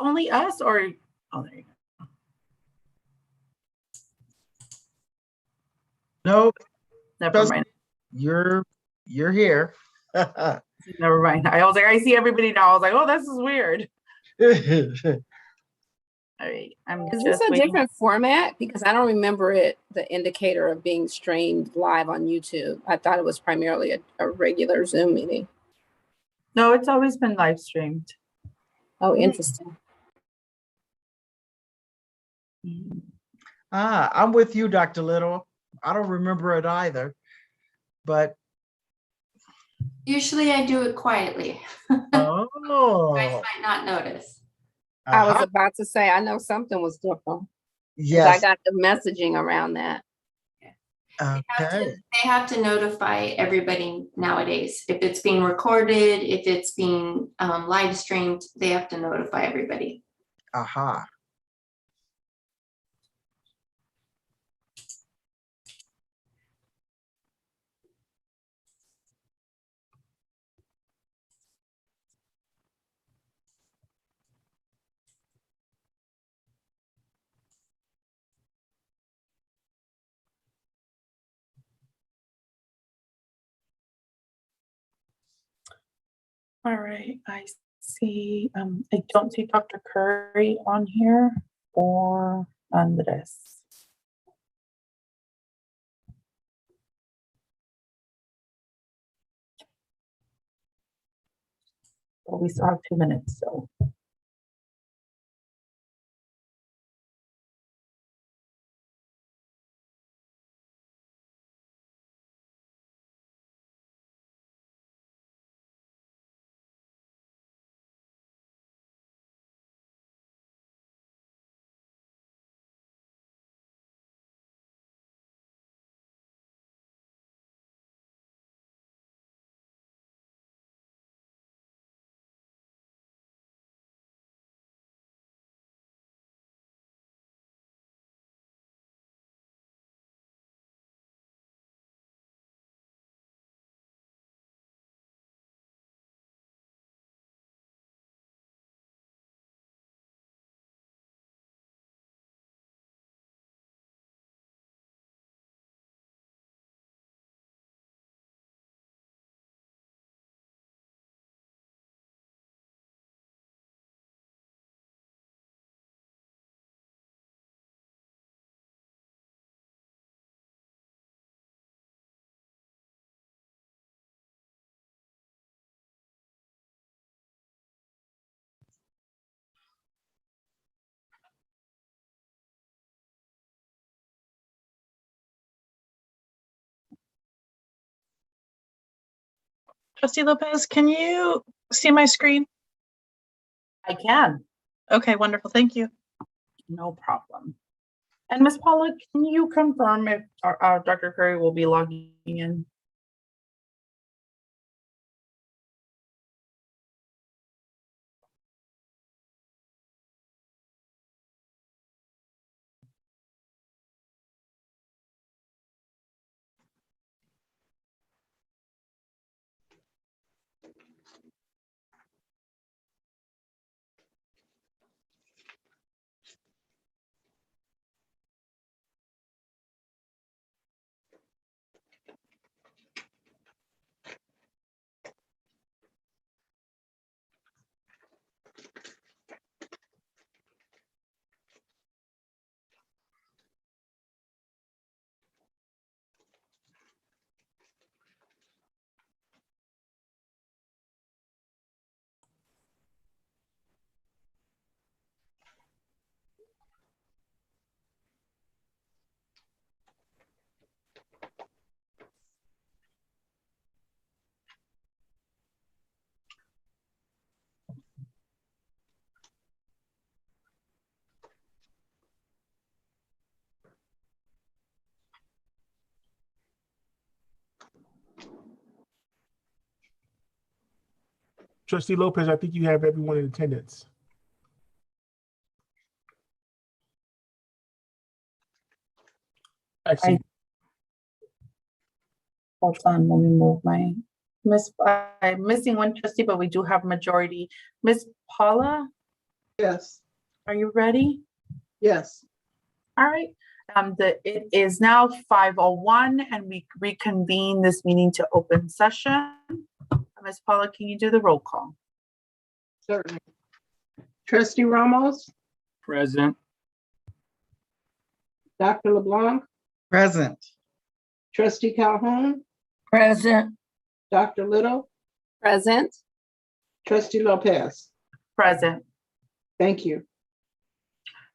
only us or? Oh, there you go. No, Never mind. you're here. Never mind. I was like, I see everybody now. I was like, oh, this is weird. All right. Is this a different format? Because I don't remember the indicator of being streamed live on YouTube. I thought it was primarily a regular Zoom meeting. No, it's always been live streamed. Oh, interesting. I'm with you, Dr. Little. I don't remember it either, but. Usually I do it quietly. Oh. You guys might not notice. I was about to say, I know something was different. Yes. I got the messaging around that. Okay. They have to notify everybody nowadays. If it's being recorded, if it's being live streamed, they have to notify everybody. Aha. All right, I see. I don't see Dr. Curry on here or Andres. But we still have 2 minutes, so. Trustee Lopez, can you see my screen? I can. Okay, wonderful. Thank you. No problem. And Ms. Paula, can you confirm if Dr. Curry will be logging in? Trustee Lopez, I think you have everyone in attendance. Actually, Hold on, let me move my I'm missing one trustee, but we do have majority. Miss Paula, Yes. Are you ready? Yes. All right. It is now 5:01 and we reconvene this meeting to open session. Ms. Paula, can you do the roll call? Certainly. Trustee Ramos, Present. Dr. LeBlanc, Present. Trustee Calhoun, Present. Dr. Little, Present. Trustee Lopez. Present. Thank you.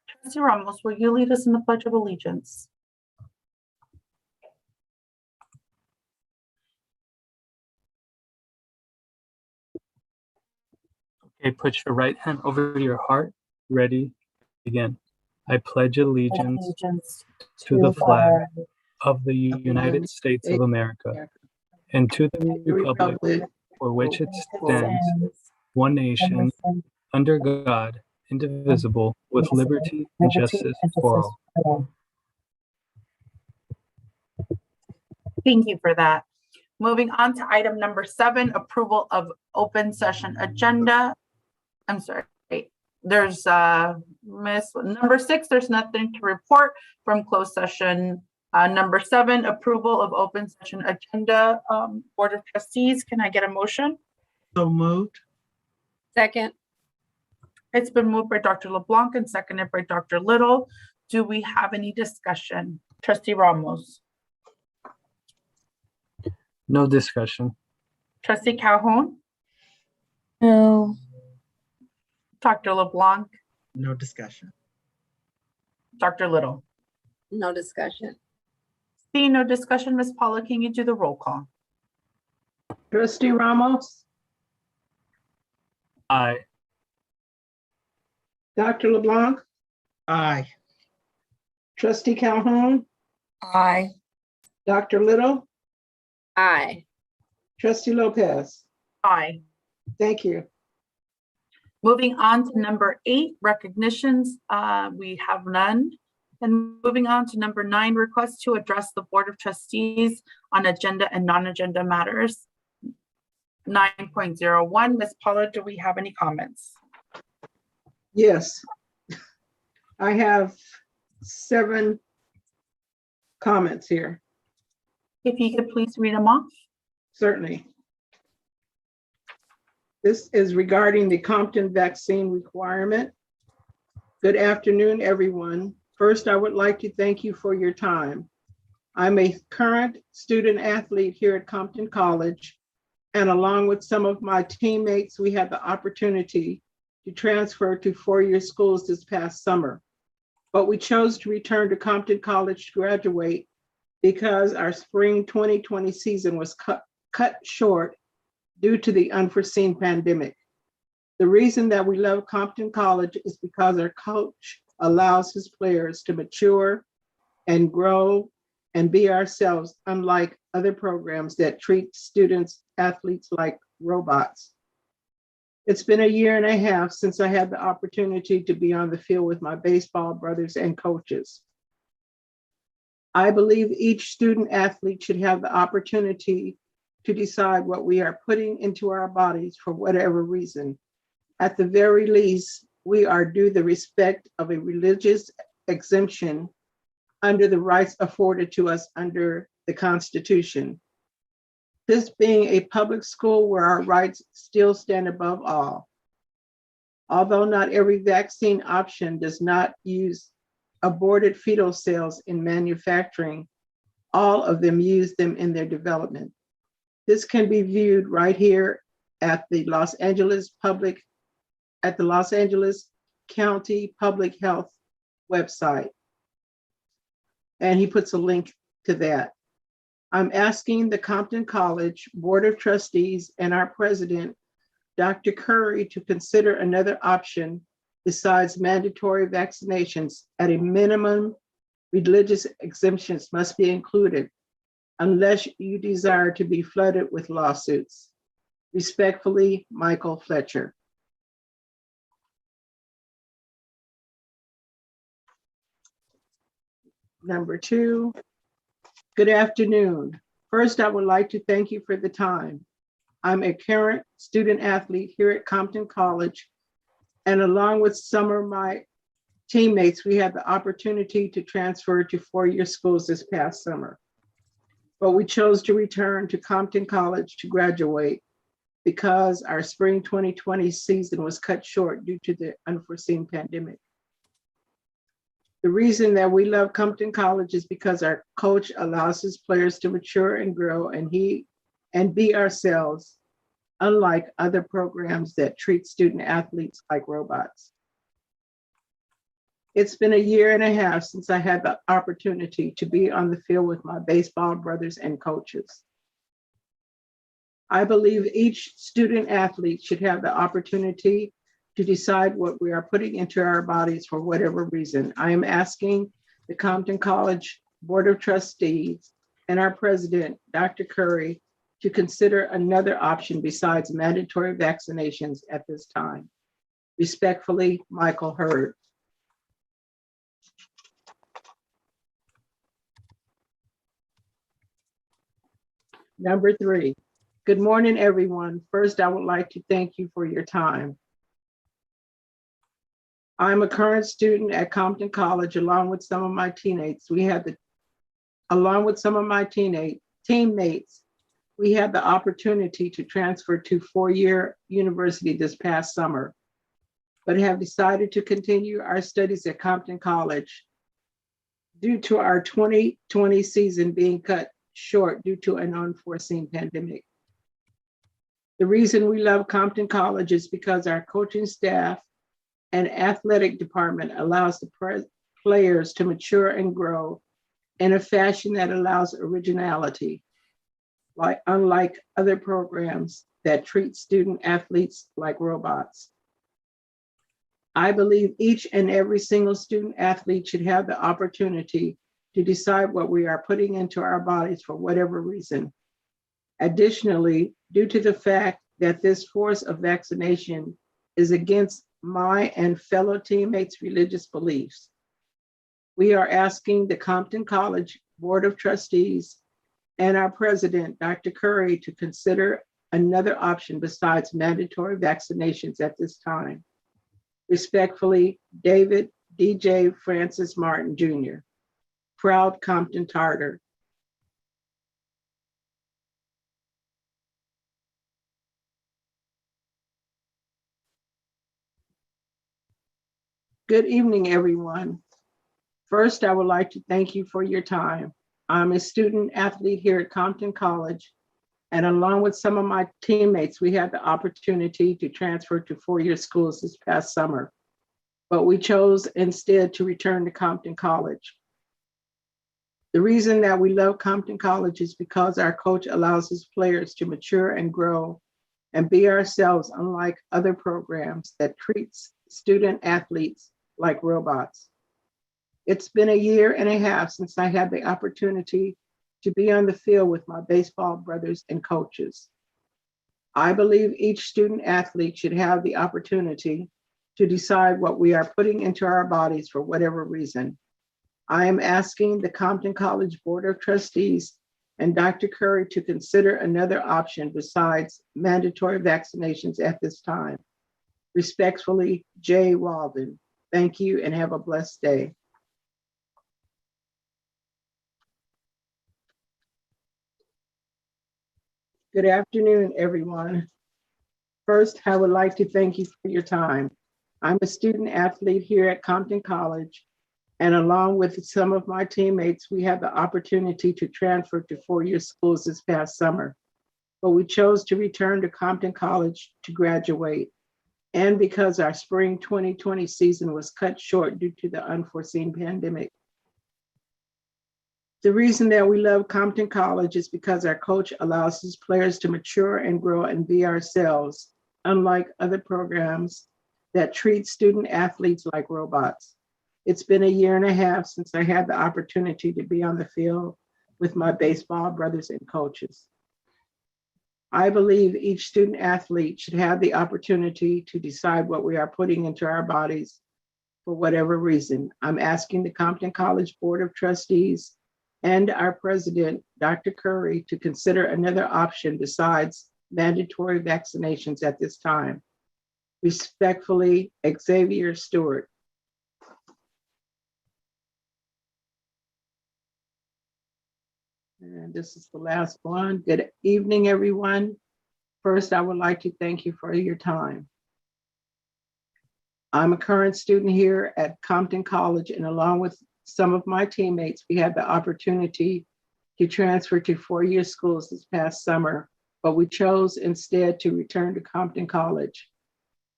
Trustee Ramos, will you lead us in the Pledge of Allegiance? Okay, put your right hand over your heart. Ready, begin. I pledge allegiance Allegiance to the flag of the United States of America and to the republic for which it stands, one nation, under God, indivisible, with liberty and justice for all. Thank you for that. Moving on to item number 7, approval of open session agenda. I'm sorry, there's number 6, there's nothing to report from closed session. Number 7, approval of open session agenda. Board of Trustees, can I get a motion? So moved. Second. It's been moved by Dr. LeBlanc and seconded by Dr. Little. Do we have any discussion? Trustee Ramos, No discussion. Trustee Calhoun, No. Dr. LeBlanc, No discussion. Dr. Little. No discussion. Seeing no discussion, Ms. Paula, can you do the roll call? Trustee Ramos, Aye. Dr. LeBlanc. Aye. Trustee Calhoun, Aye. Dr. Little, Aye. Trustee Lopez. Aye. Thank you. Moving on to number 8, recognitions, we have none. And moving on to number 9, request to address the Board of Trustees on agenda and non-agenda matters. 9.01, Ms. Paula, do we have any comments? Yes. I have 7 comments here. If you could please read them off. Certainly. This is regarding the Compton vaccine requirement. Good afternoon, everyone. First, I would like to thank you for your time. I'm a current student athlete here at Compton College, and along with some of my teammates, we had the opportunity to transfer to 4-year schools this past summer. But we chose to return to Compton College to graduate because our spring 2020 season was cut short due to the unforeseen pandemic. The reason that we love Compton College is because our coach allows his players to mature and grow and be ourselves, unlike other programs that treat students, athletes like robots. It's been a year and a half since I had the opportunity to be on the field with my baseball brothers and coaches. I believe each student athlete should have the opportunity to decide what we are putting into our bodies for whatever reason. At the very least, we are due the respect of a religious exemption under the rights afforded to us under the Constitution. This being a public school where our rights still stand above all. Although not every vaccine option does not use aborted fetal cells in manufacturing, all of them use them in their development. This can be viewed right here at the Los Angeles County Public Health website. And he puts a link to that. I'm asking the Compton College Board of Trustees and our president, Dr. Curry, to consider another option besides mandatory vaccinations. At a minimum, religious exemptions must be included unless you desire to be flooded with lawsuits. Respectfully, Michael Fletcher. Number 2, good afternoon. First, I would like to thank you for the time. I'm a current student athlete here at Compton College, And along with some of my teammates, we had the opportunity to transfer to four-year schools this past summer. But we chose to return to Compton College to graduate because our spring 2020 season was cut short due to the unforeseen pandemic. The reason that we love Compton College is because our coach allows his players to mature and grow and be ourselves, unlike other programs that treat student athletes like robots. It's been a year and a half since I had the opportunity to be on the field with my baseball brothers and coaches. I believe each student athlete should have the opportunity to decide what we are putting into our bodies for whatever reason. I am asking the Compton College Board of Trustees and our president, Dr. Curry, to consider another option besides mandatory vaccinations at this time. Respectfully, Michael Hurd. Number 3, good morning, everyone. First, I would like to thank you for your time. I'm a current student at Compton College, along with some of my teammates. We had the opportunity to transfer to four-year university this past summer, but have decided to continue our studies at Compton College due to our 2020 season being cut short due to an unforeseen pandemic. The reason we love Compton College is because our coaching staff and athletic department allows the players to mature and grow in a fashion that allows originality, unlike other programs that treat student athletes like robots. I believe each and every single student athlete should have the opportunity to decide what we are putting into our bodies for whatever reason. Additionally, due to the fact that this force of vaccination is against my and fellow teammates' religious beliefs, we are asking the Compton College Board of Trustees and our president, Dr. Curry, to consider another option besides mandatory vaccinations at this time. Respectfully, David DJ Francis Martin Jr., proud Compton Tartar. Good evening, everyone. First, I would like to thank you for your time. I'm a student athlete here at Compton College, and along with some of my teammates, we had the opportunity to transfer to four-year schools this past summer, but we chose instead to return to Compton College. The reason that we love Compton College is because our coach allows his players to mature and grow and be ourselves, unlike other programs that treats student athletes like robots. It's been a year and a half since I had the opportunity to be on the field with my baseball brothers and coaches. I believe each student athlete should have the opportunity to decide what we are putting into our bodies for whatever reason. I am asking the Compton College Board of Trustees and Dr. Curry to consider another option besides mandatory vaccinations at this time. Respectfully, Jay Walden. Thank you and have a blessed day. Good afternoon, everyone. First, I would like to thank you for your time. I'm a student athlete here at Compton College, and along with some of my teammates, we had the opportunity to transfer to four-year schools this past summer, but we chose to return to Compton College to graduate, and because our spring 2020 season was cut short due to the unforeseen pandemic. The reason that we love Compton College is because our coach allows his players to mature and grow and be ourselves, unlike other programs that treat student athletes like robots. It's been a year and a half since I had the opportunity to be on the field with my baseball brothers and coaches. I believe each student athlete should have the opportunity to decide what we are putting into our bodies for whatever reason. I'm asking the Compton College Board of Trustees and our president, Dr. Curry, to consider another option besides mandatory vaccinations at this time. Respectfully, Xavier Stewart. And this is the last one. Good evening, everyone. First, I would like to thank you for your time. I'm a current student here at Compton College, and along with some of my teammates, we had the opportunity to transfer to four-year schools this past summer, but we chose instead to return to Compton College.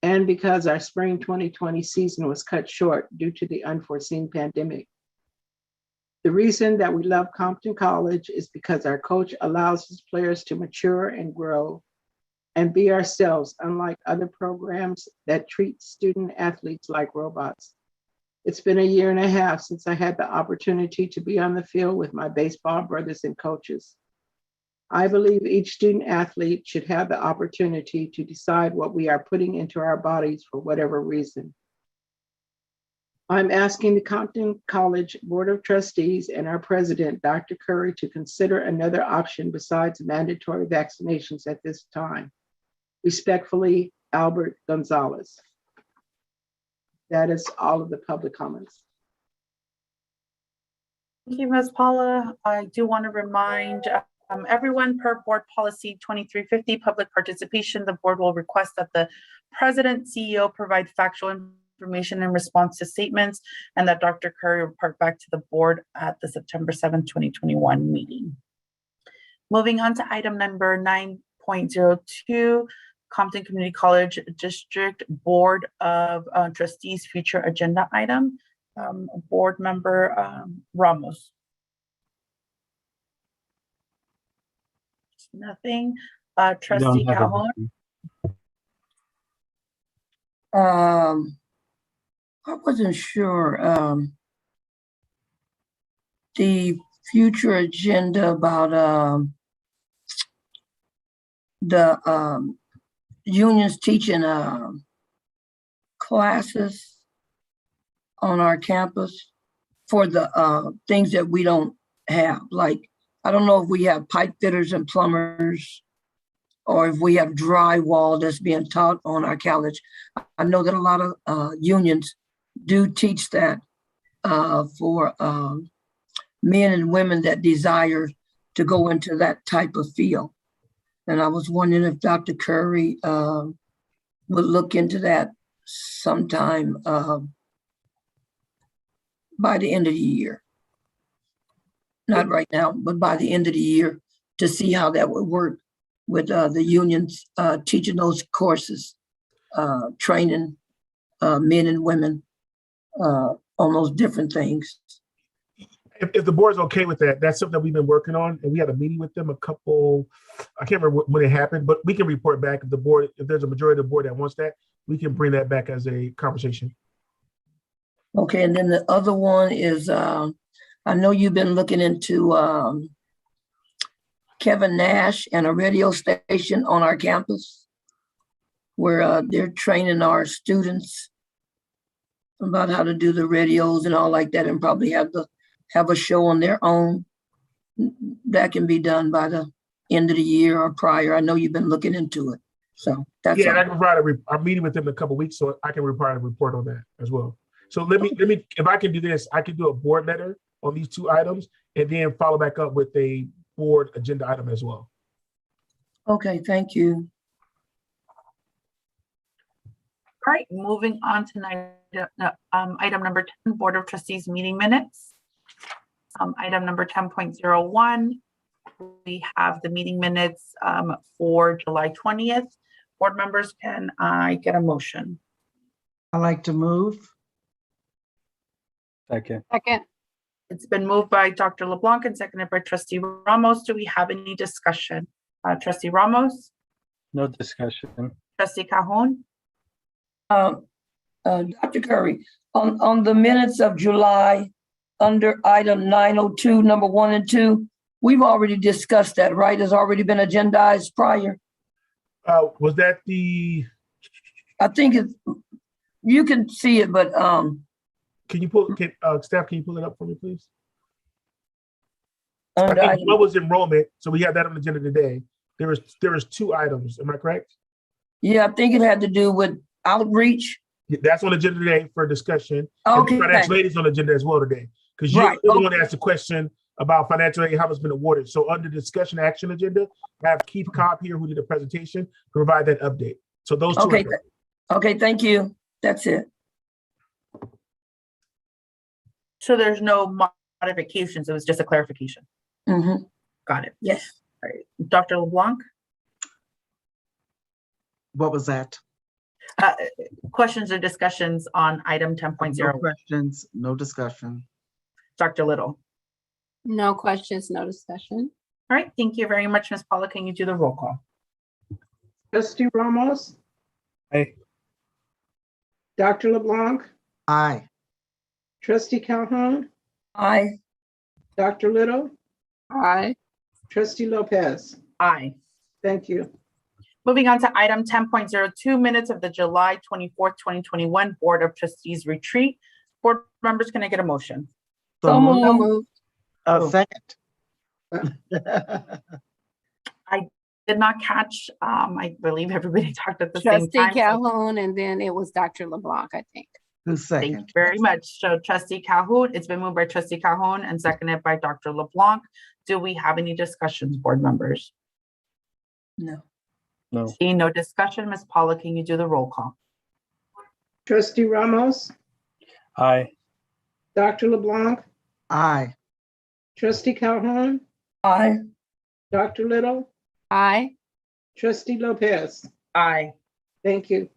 And because our spring 2020 season was cut short due to the unforeseen pandemic. The reason that we love Compton College is because our coach allows his players to mature and grow and be ourselves, unlike other programs that treat student athletes like robots. It's been a year and a half since I had the opportunity to be on the field with my baseball brothers and coaches. I believe each student athlete should have the opportunity to decide what we are putting into our bodies for whatever reason. I'm asking the Compton College Board of Trustees and our president, Dr. Curry, to consider another option besides mandatory vaccinations at this time. Respectfully, Albert Gonzalez. That is all of the public comments. Thank you, Ms. Paula. I do want to remind everyone, per board policy 2350, public participation, the board will request that the president, CEO provide factual information in response to statements, and that Dr. Curry report back to the board at the September 7th, 2021 meeting. Moving on to item number 9.02, Compton Community College District Board of Trustees future agenda item. Board member Ramos. Nothing. Trustee Calhoun. I wasn't sure. The future agenda about the unions teaching classes on our campus for the things that we don't have. Like, I don't know if we have pipe fitters and plumbers, or if we have drywall that's being taught on our college. I know that a lot of unions do teach that for men and women that desire to go into that type of field. And I was wondering if Dr. Curry would look into that sometime by the end of the year. Not right now, but by the end of the year, to see how that would work with the unions teaching those courses, training men and women on those different things. If the board's okay with that, that's something that we've been working on, and we had a meeting with them I can't remember when it happened, but we can report back if there's a majority of the board that wants that, we can bring that back as a conversation. Okay, and then the other one is, I know you've been looking into Kevin Nash and a radio station on our campus where they're training our students about how to do the radios and all like that, and probably have a show on their own. That can be done by the end of the year or prior. I know you've been looking into it. So that's yeah, I can provide I'm meeting with them in a couple of weeks, so I can provide a report on that as well. So let me, if I can do this, I can do a board letter on these two items and then follow back up with a board agenda item as well. Okay, thank you. All right, moving on to item number 10, Board of Trustees meeting minutes. Item number 10.01, we have the meeting minutes for July 20th. Board members, can I get a motion? I like to move. Second. Second. It's been moved by Dr. LeBlanc and seconded by Trustee Ramos. Do we have any discussion? Trustee Ramos? No discussion. Trustee Calhoun? Dr. Curry, on the minutes of July, under item 902, number 1 and 2, we've already discussed that, right? It's already been agendized prior. Was that the? I think it's, you can see it, but Can you pull? Staff, can you pull it up for me, please? under I think item, what was enrollment? So we have that on the agenda today. There was two items. Am I correct? yeah, I think it had to do with outreach? That's on the agenda today for discussion. And Okay. the financial aid is on the agenda as well today. Because you're Right, the one that asked the question about financial aid, how it's been awarded. So under discussion action agenda, I have Keith Cobb here who did the presentation to provide that update. So those two. Okay. Okay, thank you. That's it. So there's no modifications. It was just a clarification. Mm-hmm. Got it. Yes. All right. Dr. LeBlanc, What was that? questions or discussions on item 10.0. No questions, no discussion. Dr. Little. No questions, no discussion. All right. Thank you very much, Ms. Paula. Can you do the roll call? Trustee Ramos, Aye. Dr. LeBlanc, Aye. Trustee Calhoun, Aye. Dr. Little, Aye. Trustee Lopez. Aye. Thank you. Moving on to item 10.02, minutes of the July 24th, 2021 Board of Trustees retreat. Board members, can I get a motion? So So moved. moved. Second. Did not catch, I believe everybody talked at the same Trustee time. So Calhoun, and then it was Dr. LeBlanc, I think. Who's thank you second? very much. So Trustee Calhoun, it's been moved by Trustee Calhoun and seconded by Dr. LeBlanc. Do we have any discussions, board members? No. No. Seeing no discussion, Ms. Paula, can you do the roll call? Trustee Ramos, Aye. Dr. LeBlanc, Aye. Trustee Calhoun, Aye. Dr. Little, Aye. Trustee Lopez. Aye. Thank you.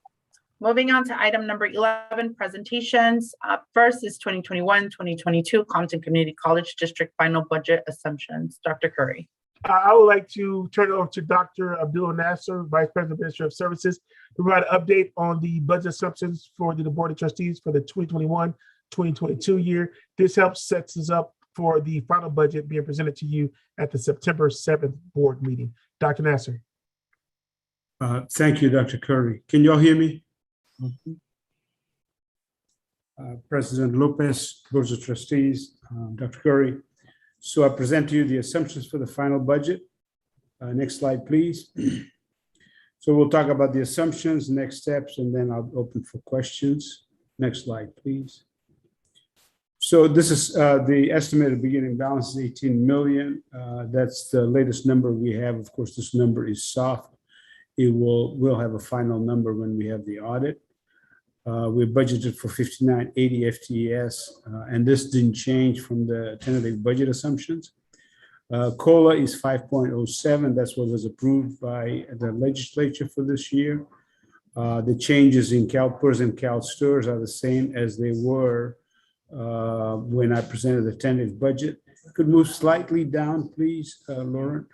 Moving on to item number 11, presentations. First is 2021-2022 Compton Community College District Final Budget Assumptions. Dr. Curry. I would like to turn it over to Dr. Abdul Nasser, Vice President of Administrative Services, to provide an update on the budget assumptions for the Board of Trustees for the 2021-2022 year. This helps sets us up for the final budget being presented to you at the September 7th board meeting. Dr. Nasser. Thank you, Dr. Curry. Can you all hear me? President Lopez, Board of Trustees, Dr. Curry. So I present to you the assumptions for the final budget. Next slide, please. So we'll talk about the assumptions, next steps, and then I'll open for questions. Next slide, please. So this is the estimated beginning balance is 18 million. That's the latest number we have. Of course, this number is soft. We'll have a final number when we have the audit. We're budgeted for 5980 FTES, and this didn't change from the tentative budget assumptions. COLA is 5.07. That's what was approved by the legislature for this year. The changes in CalPERS and CalSTRS are the same as they were when I presented the tentative budget. Could move slightly down, please, Lauren.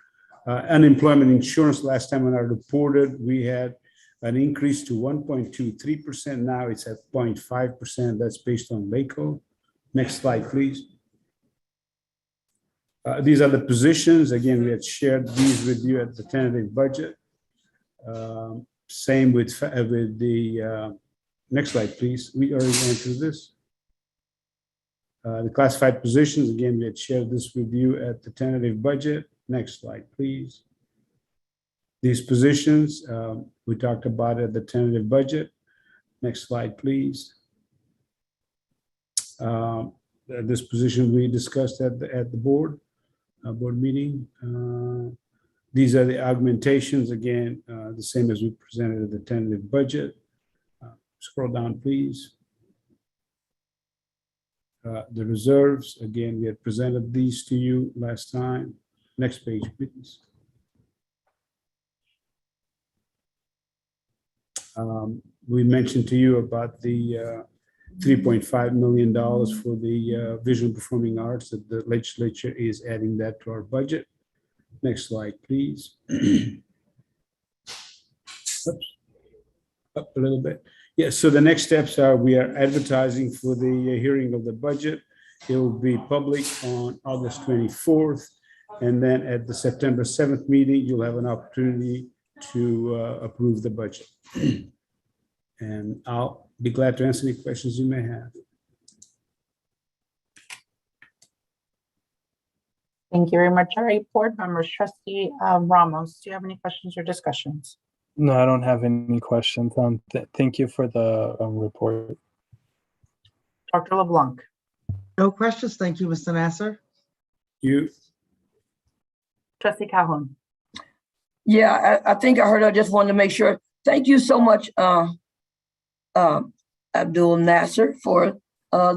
Unemployment insurance, last time when I reported, we had an increase to 1.23%. Now it's at 0.5%. That's based on LACO. Next slide, please. These are the positions. Again, we had shared these with you at the tentative budget. Same with the next slide, please. We already went through this. The classified positions, again, we had shared this with you at the tentative budget. Next slide, please. These positions, we talked about at the tentative budget. Next slide, please. This position we discussed at the board meeting. These are the augmentations, again, the same as we presented at the tentative budget. Scroll down, please. The reserves, again, we had presented these to you last time. Next page, please. We mentioned to you about the $3.5 million for the visual performing arts, that the legislature is adding that to our budget. Next slide, please. Oops. Up a little bit. Yeah, so the next steps are we are advertising for the hearing of the budget. It will be public on August 24th. And then at the September 7th meeting, you'll have an opportunity to approve the budget. And I'll be glad to answer any questions you may have. Thank you very much. All right, board members, Trustee Ramos, do you have any questions or discussions? No, I don't have any questions. Thank you for the report. Dr. LeBlanc. No questions. Thank you, Mr. Nasser. You, Trustee Calhoun. Yeah, I think I heard. I just wanted to make sure. Thank you so much, Abdul Nasser, for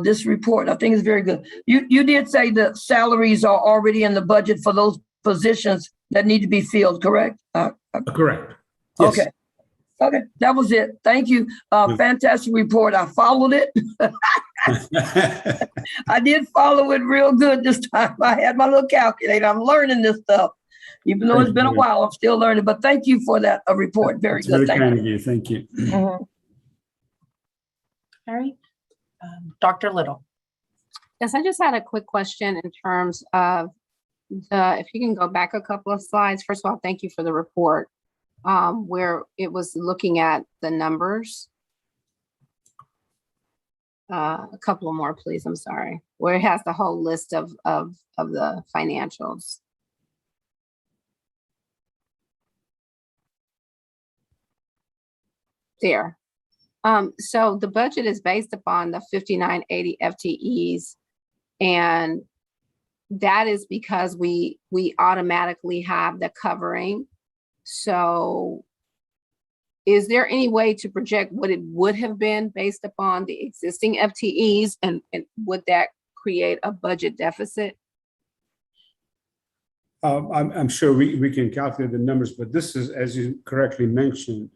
this report. I think it's very good. You did say the salaries are already in the budget for those positions that need to be filled, correct? correct. Yes. Okay. Okay, that was it. Thank you. Fantastic report. I followed it. I did follow it real good this time. I had my little calculator. I'm learning this stuff. Even though it's been a while, I'm still learning. But thank you for that report. Very It's good. very kind of you. Thank you. Mhm. All right. Dr. Little. Yes, I just had a quick question in terms of if you can go back a couple of slides. First of all, thank you for the report where it was looking at the numbers. A couple more, please. I'm sorry. Where it has the whole list of the financials. There. So the budget is based upon the 5980 FTEs, and that is because we automatically have the covering. So is there any way to project what it would have been based upon the existing FTEs, and would that create a budget deficit? I'm sure we can calculate the numbers, but this is, as you correctly mentioned,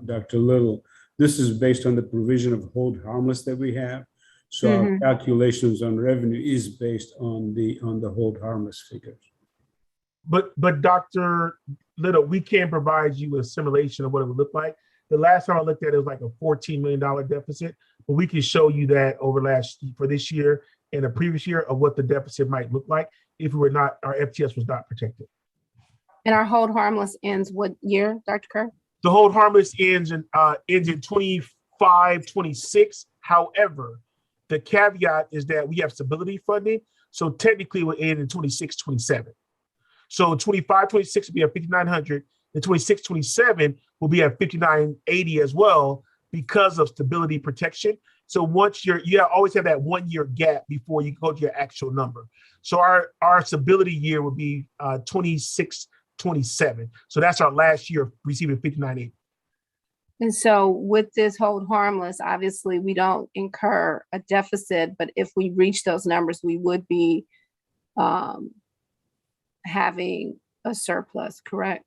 Dr. Little, this is based on the provision of hold harmless that we have. So our calculations on revenue is based on the hold harmless figures. But Dr. Little, we can provide you with a simulation of what it would look like. The last time I looked at it, it was like a $14 million deficit, but we can show you that over for this year and the previous year of what the deficit might look like if we were not, our FTS was not protected. And our hold harmless ends what year, Dr. Kerr? The hold harmless ends in 25, 26. However, the caveat is that we have stability funding. So technically it will end in 26, 27. So 25, 26 will be at 5,900. And 26, 27 will be at 5,980 as well because of stability protection. So once you always have that 1 year gap before you go to your actual number. So our stability year will be 26, 27. So that's our last year of receiving 5,980. And so with this hold harmless, obviously we don't incur a deficit, but if we reach those numbers, we would be having a surplus, correct?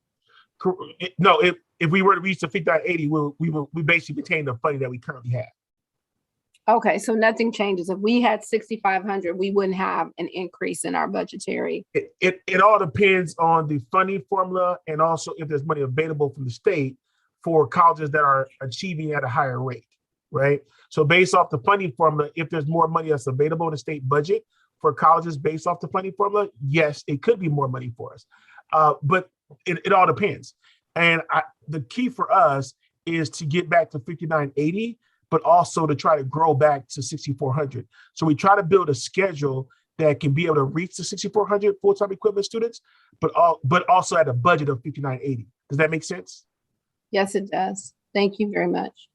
No, if we were to reach the 5,980, we basically retain the funding that we currently have. Okay, so nothing changes. If we had 6,500, we wouldn't have an increase in our budgetary. It all depends on the funding formula and also if there's money available from the state for colleges that are achieving at a higher rate, right? So based off the funding formula, if there's more money that's available in the state budget for colleges based off the funding formula, yes, it could be more money for us. But it all depends. And the key for us is to get back to 5,980, but also to try to grow back to 6,400. So we try to build a schedule that can be able to reach the 6,400 full-time equivalent students, but also at a budget of 5,980. Does that make sense? Yes, it does. Thank you very much.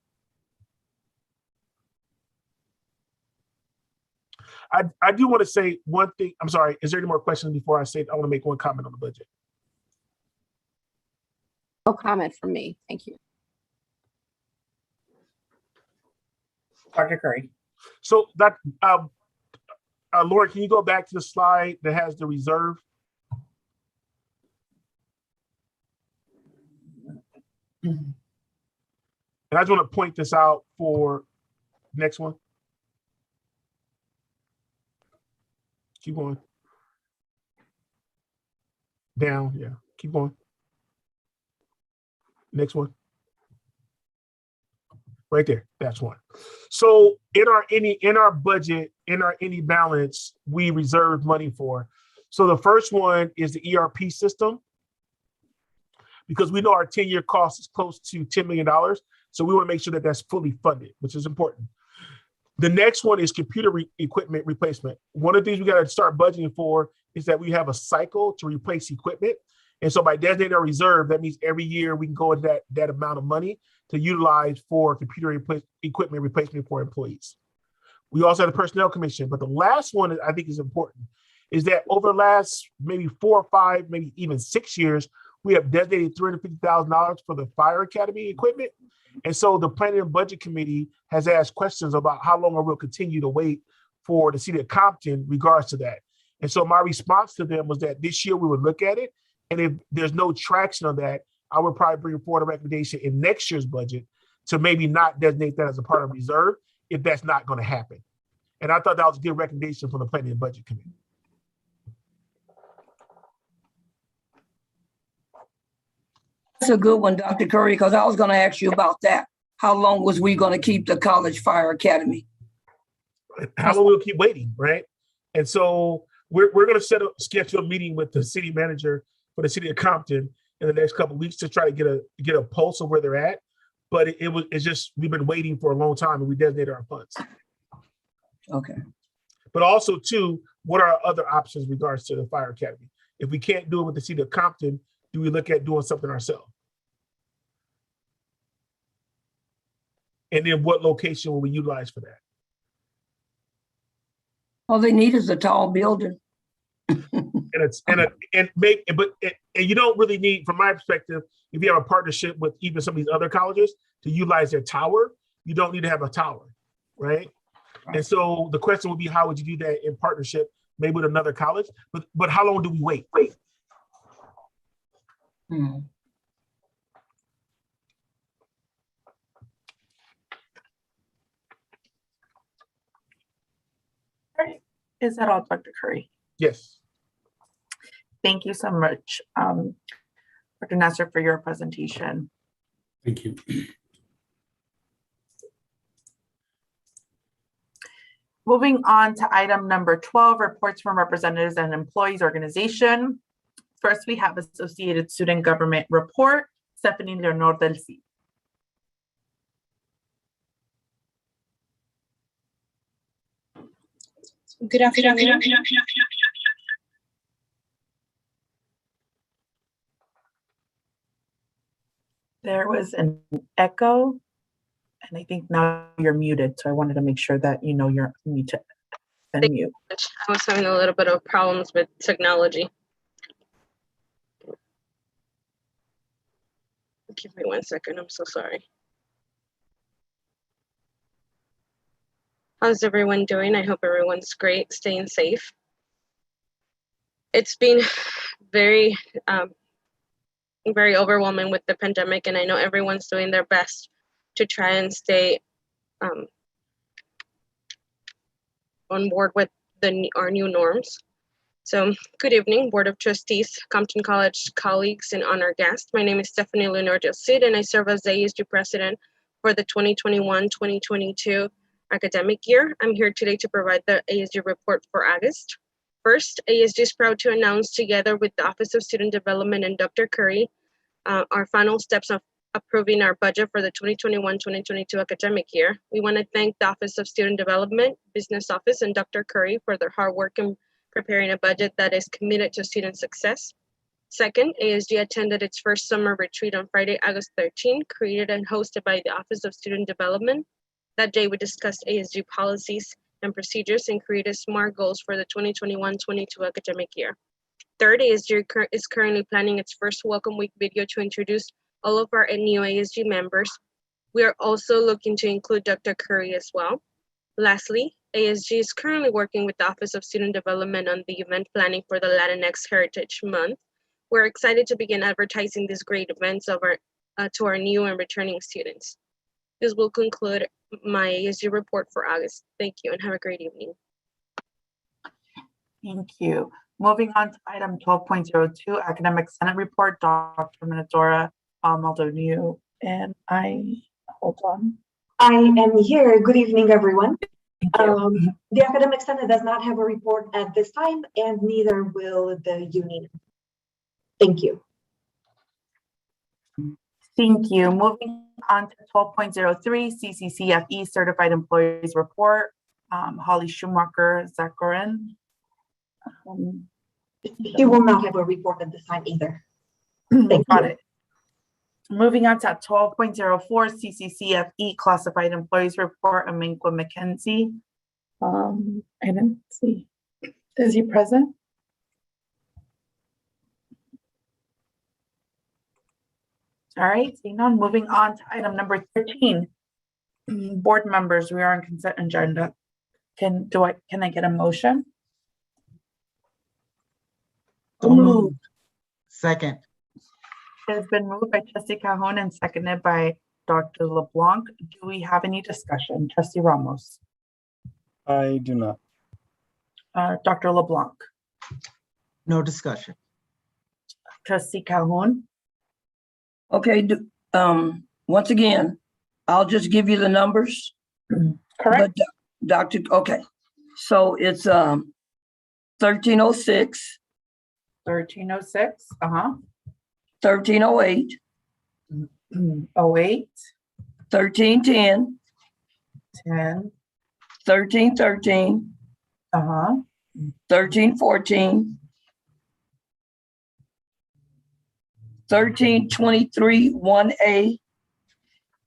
I do want to say one thing. I'm sorry. Is there any more questions before I say it? I want to make one comment on the budget. No comment from me. Thank you. Dr. Curry. So Laura, can you go back to the slide that has the reserve? And I just want to point this out for next one. Keep going. Down, yeah, keep going. Next one. Right there, that's one. So in our budget, in our any balance, we reserve money for. So the first one is the ERP system, because we know our 10-year cost is close to $10 million. So we want to make sure that that's fully funded, which is important. The next one is computer equipment replacement. One of the things we got to start budgeting for is that we have a cycle to replace equipment. And so by designating our reserve, that means every year we can go with that amount of money to utilize for computer equipment replacement for employees. We also have the Personnel Commission, but the last one that I think is important is that over the last maybe 4 or 5, maybe even 6 years, we have designated $350,000 for the Fire Academy equipment. And so the Planning and Budget Committee has asked questions about how long we'll continue to wait for the city of Compton in regards to that. And so my response to them was that this year we would look at it. And if there's no traction on that, I would probably bring forward a recommendation in next year's budget to maybe not designate that as a part of reserve if that's not going to happen. And I thought that was a good recommendation from the Planning and Budget Committee. That's a good one, Dr. Curry, because I was going to ask you about that. How long was we going to keep the College Fire Academy? How long we'll keep waiting, right? And so we're going to schedule a meeting with the city manager for the city of Compton in the next couple of weeks to try to get a pulse of where they're at. But it's just we've been waiting for a long time and we designated our funds. Okay. But also too, what are our other options in regards to the Fire Academy? If we can't do it with the city of Compton, do we look at doing something ourselves? And then what location will we utilize for that? All they need is a tall building. And you don't really need, from my perspective, if you have a partnership with even some of these other colleges to utilize their tower, you don't need to have a tower, right? And so the question would be, how would you do that in partnership, maybe with another college? But how long do we wait? Is that all, Dr. Curry? Yes. Thank you so much, Dr. Nasser, for your presentation. Thank you. Moving on to item number 12, reports from representatives and employees organization. First, we have Associated Student Government Report, Stephanie Leonor del Cid. Good afternoon. There was an echo, and I think now you're muted. So I wanted to make sure that you know you're muted. Unmute. I was having a little bit of problems with technology. Give me 1 second. I'm so sorry. How's everyone doing? I hope everyone's great, staying safe. It's been very overwhelming with the pandemic, and I know everyone's doing their best to try and stay on board with our new norms. So good evening, Board of Trustees, Compton College colleagues, and honored guests. My name is Stephanie Leonor del Cid, and I serve as the ASG president for the 2021-2022 academic year. I'm here today to provide the ASG report for August. First, ASG is proud to announce, together with the Office of Student Development and Dr. Curry, our final steps of approving our budget for the 2021-2022 academic year. We want to thank the Office of Student Development, Business Office, and Dr. Curry for their hard work in preparing a budget that is committed to student success. Second, ASG attended its first summer retreat on Friday, August 13, created and hosted by the Office of Student Development. That day, we discussed ASG policies and procedures and created SMART goals for the 2021-22 academic year. Third, ASG is currently planning its first Welcome Week video to introduce all of our new ASG members. We are also looking to include Dr. Curry as well. Lastly, ASG is currently working with the Office of Student Development on the event planning for the Latinx Heritage Month. We're excited to begin advertising these great events to our new and returning students. This will conclude my ASG report for August. Thank you and have a great evening. Thank you. Moving on to item 12.02, Academic Senate Report, Dr. Minadora Maldonado, and hold on. I am here. Good evening, everyone. The Academic Senate does not have a report at this time, and neither will the union. Thank you. Thank you. Moving on to 12.03, Cccfe Certified Employees Report, Holly Schumacher Zakarin. He will not have a report at this time either. Got it. Moving on to 12.04 CCCFE Classified Employees Report, Aminqua McKenzie. I didn't see. Is he present? All right, seeing none, moving on to item number 13. Board members, we are on consent agenda. Can I get a motion? So moved. Second. It has been moved by Trustee Calhoun and seconded by Dr. LeBlanc. Do we have any discussion? Trustee Ramos, I do not. Dr. LeBlanc, No discussion. Trustee Calhoun. Okay, once again, I'll just give you the numbers. Correct. But Dr., okay, so it's 1306, 1306, 1308, 08, 1310, 10, 1313, 1314, 1323, 1A,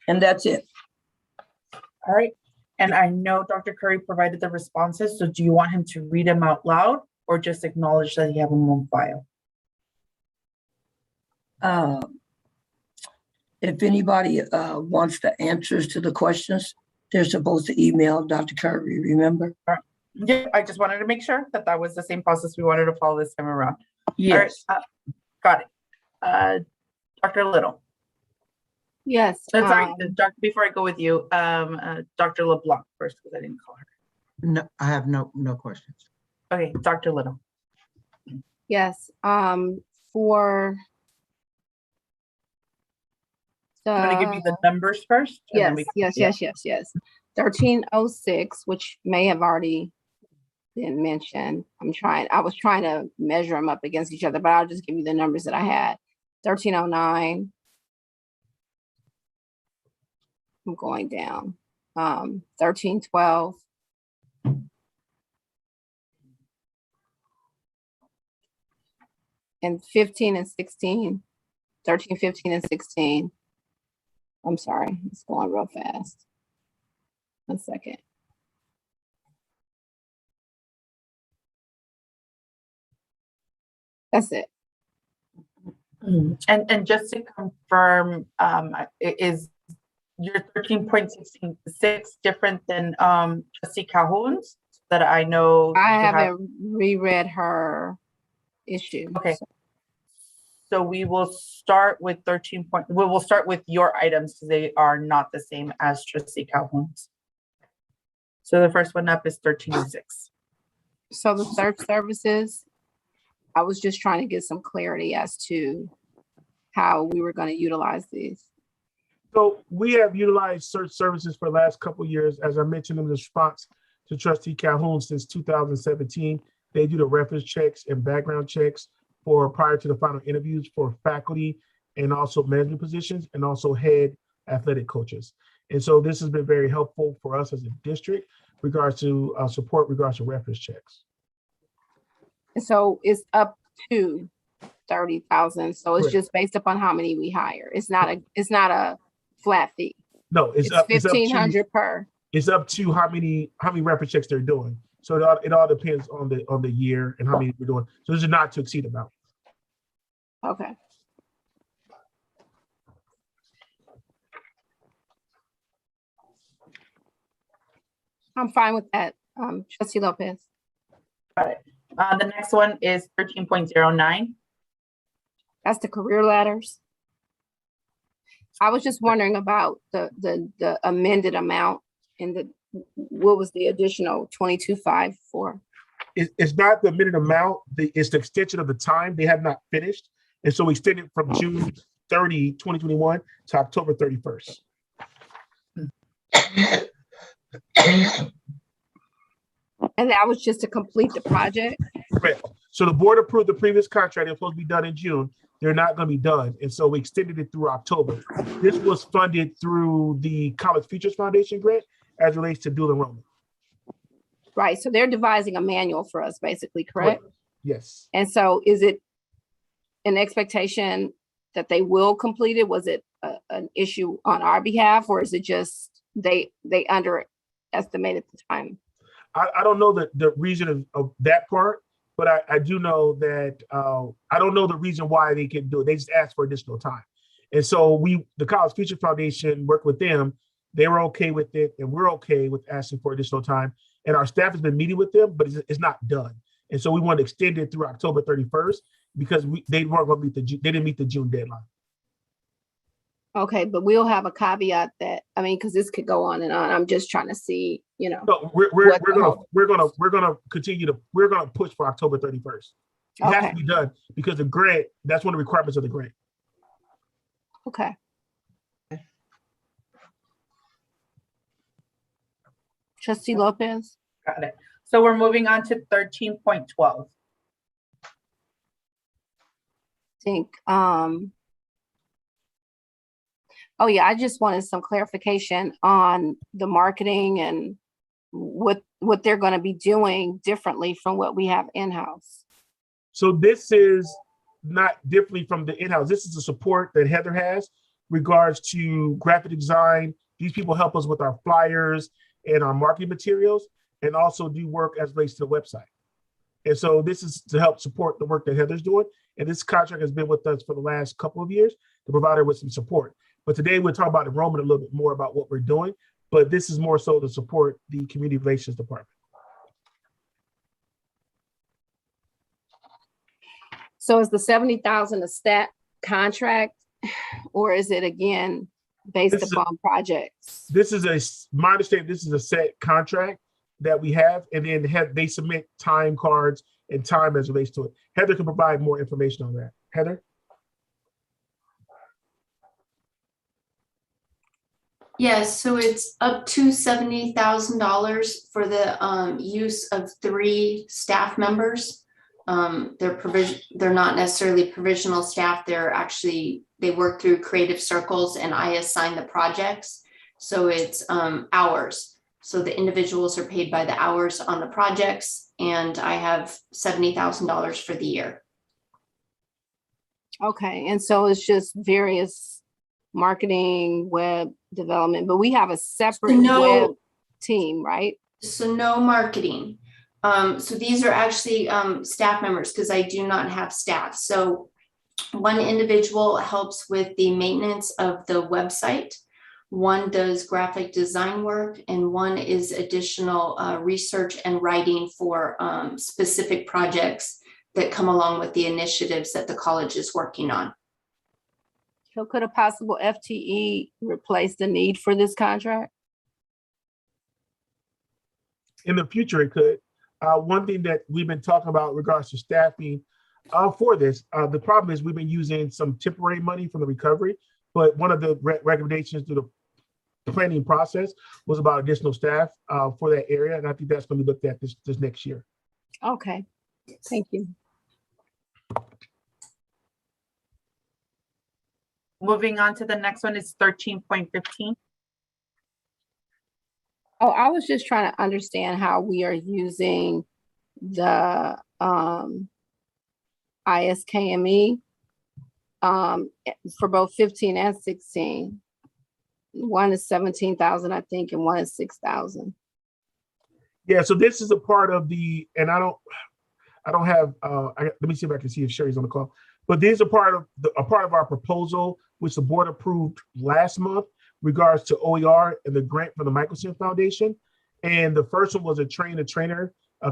and that's it. All right. And I know Dr. Curry provided the responses, so do you want him to read them out loud or just acknowledge that you have them on file? If anybody wants the answers to the questions, they're supposed to email Dr. Curry, remember? Yeah, I just wanted to make sure that that was the same process we wanted to follow this time around. Yes. All right, got it. Dr. Little. Yes. Sorry, Doctor, before I go with you, Dr. LeBlanc first, because I didn't call her. No, I have no questions. Okay, Dr. Little. Yes. For I'm going to give you the numbers first. And then yes. 1306, which may have already been mentioned. I was trying to measure them up against each other, but I'll just give you the numbers that I had. 1309. I'm going down. 1312. And 15 and 16. 13, 15, and 16. I'm sorry, it's going real fast. 1 second. That's it. And just to confirm, is your 13.66 different than Trustee Calhoun's? That I know I haven't reread her issue. Okay. So we will start with 13 point. We will start with your items because they are not the same as Trustee Calhoun's. So the first one up is 1306. So the search services, I was just trying to get some clarity as to how we were going to utilize these. So we have utilized search services for the last couple of years. As I mentioned in response to Trustee Calhoun, since 2017, they do the reference checks and background checks for prior to the final interviews for faculty and also management positions and also head athletic coaches. And so this has been very helpful for us as a district regards to support regards to reference checks. And so it's up to 30,000. So it's Correct. just based upon how many we hire. It's not a flat fee. No, it's up 1,500 per. It's up to how many reference checks they're doing. So it all depends on the year and how many we're doing. So this is not to exceed amount. Okay. I'm fine with that. Trustee Lopez. Got it. The next one is 13.09. That's the career ladders. I was just wondering about the amended amount and what was the additional 22.5 for? It's not the amended amount. It's the extension of the time. They have not finished. And so we extended from June 30, 2021 to October 31st. And that was just to complete the project? Correct. So the board approved the previous contract. It was supposed to be done in June. They're not going to be done. And so we extended it through October. This was funded through the College Futures Foundation grant as relates to dual enrollment. Right. So they're devising a manual for us, basically, correct? Yes. And so is it an expectation that they will complete it? Was it an issue on our behalf, or is it just they underestimated the time? I don't know the reason of that part, but I do know that I don't know the reason why they can do it. They just asked for additional time. And so the College Future Foundation worked with them. They were okay with it, and we're okay with asking for additional time. And our staff has been meeting with them, but it's not done. And so we want to extend it through October 31st because they weren't going to meet they didn't meet the June deadline. Okay, but we'll have a caveat that, I mean, because this could go on and on. I'm just trying to see, you know. No, we're gonna continue we're gonna push for October 31st. It has to be done because the grant, that's one of the requirements of the grant. Okay. Trustee Lopez. Got it. So we're moving on to 13.12. Think, oh yeah, I just wanted some clarification on the marketing and what they're going to be doing differently from what we have in-house. So this is not differently from the in-house. This is the support that Heather has regards to graphic design. These people help us with our flyers and our marketing materials, and also do work as relates to the website. And so this is to help support the work that Heather's doing. And this contract has been with us for the last couple of years to provide her with some support. But today we'll talk about enrollment a little bit more about what we're doing, but this is more so to support the community relations department. So is the 70,000 a stat contract, or is it again based upon projects? This is my understanding, this is a set contract that we have, and then they submit time cards and time as it relates to it. Heather can provide more information on that. Heather? Yes, so it's up to $70,000 for the use of 3 staff members. They're not necessarily provisional staff. They work through creative circles, and I assign the projects. So it's hours. So the individuals are paid by the hours on the projects, and I have $70,000 for the year. Okay, and so it's just various marketing, web development, but we have a separate web team, right? So no marketing. So these are actually staff members, because I do not have staff. So one individual helps with the maintenance of the website, one does graphic design work, and one is additional research and writing for specific projects that come along with the initiatives that the college is working on. So could a possible FTE replace the need for this contract? In the future, it could. One thing that we've been talking about in regards to staffing for this, the problem is we've been using some temporary money from the recovery, but one of the recommendations through the planning process was about additional staff for that area, and I think that's going to be looked at this next year. Okay, thank you. Moving on to the next one is 13.15. Oh, I was just trying to understand how we are using the ISKME for both 15 and 16. One is 17,000, I think, and one is 6,000. Yeah, so this is a part of the, and I don't have, let me see if I can see if Sherry's on the call, but these are part of our proposal, which the board approved last month, regards to OER and the grant from the Michelson Foundation. And the first one was a trainer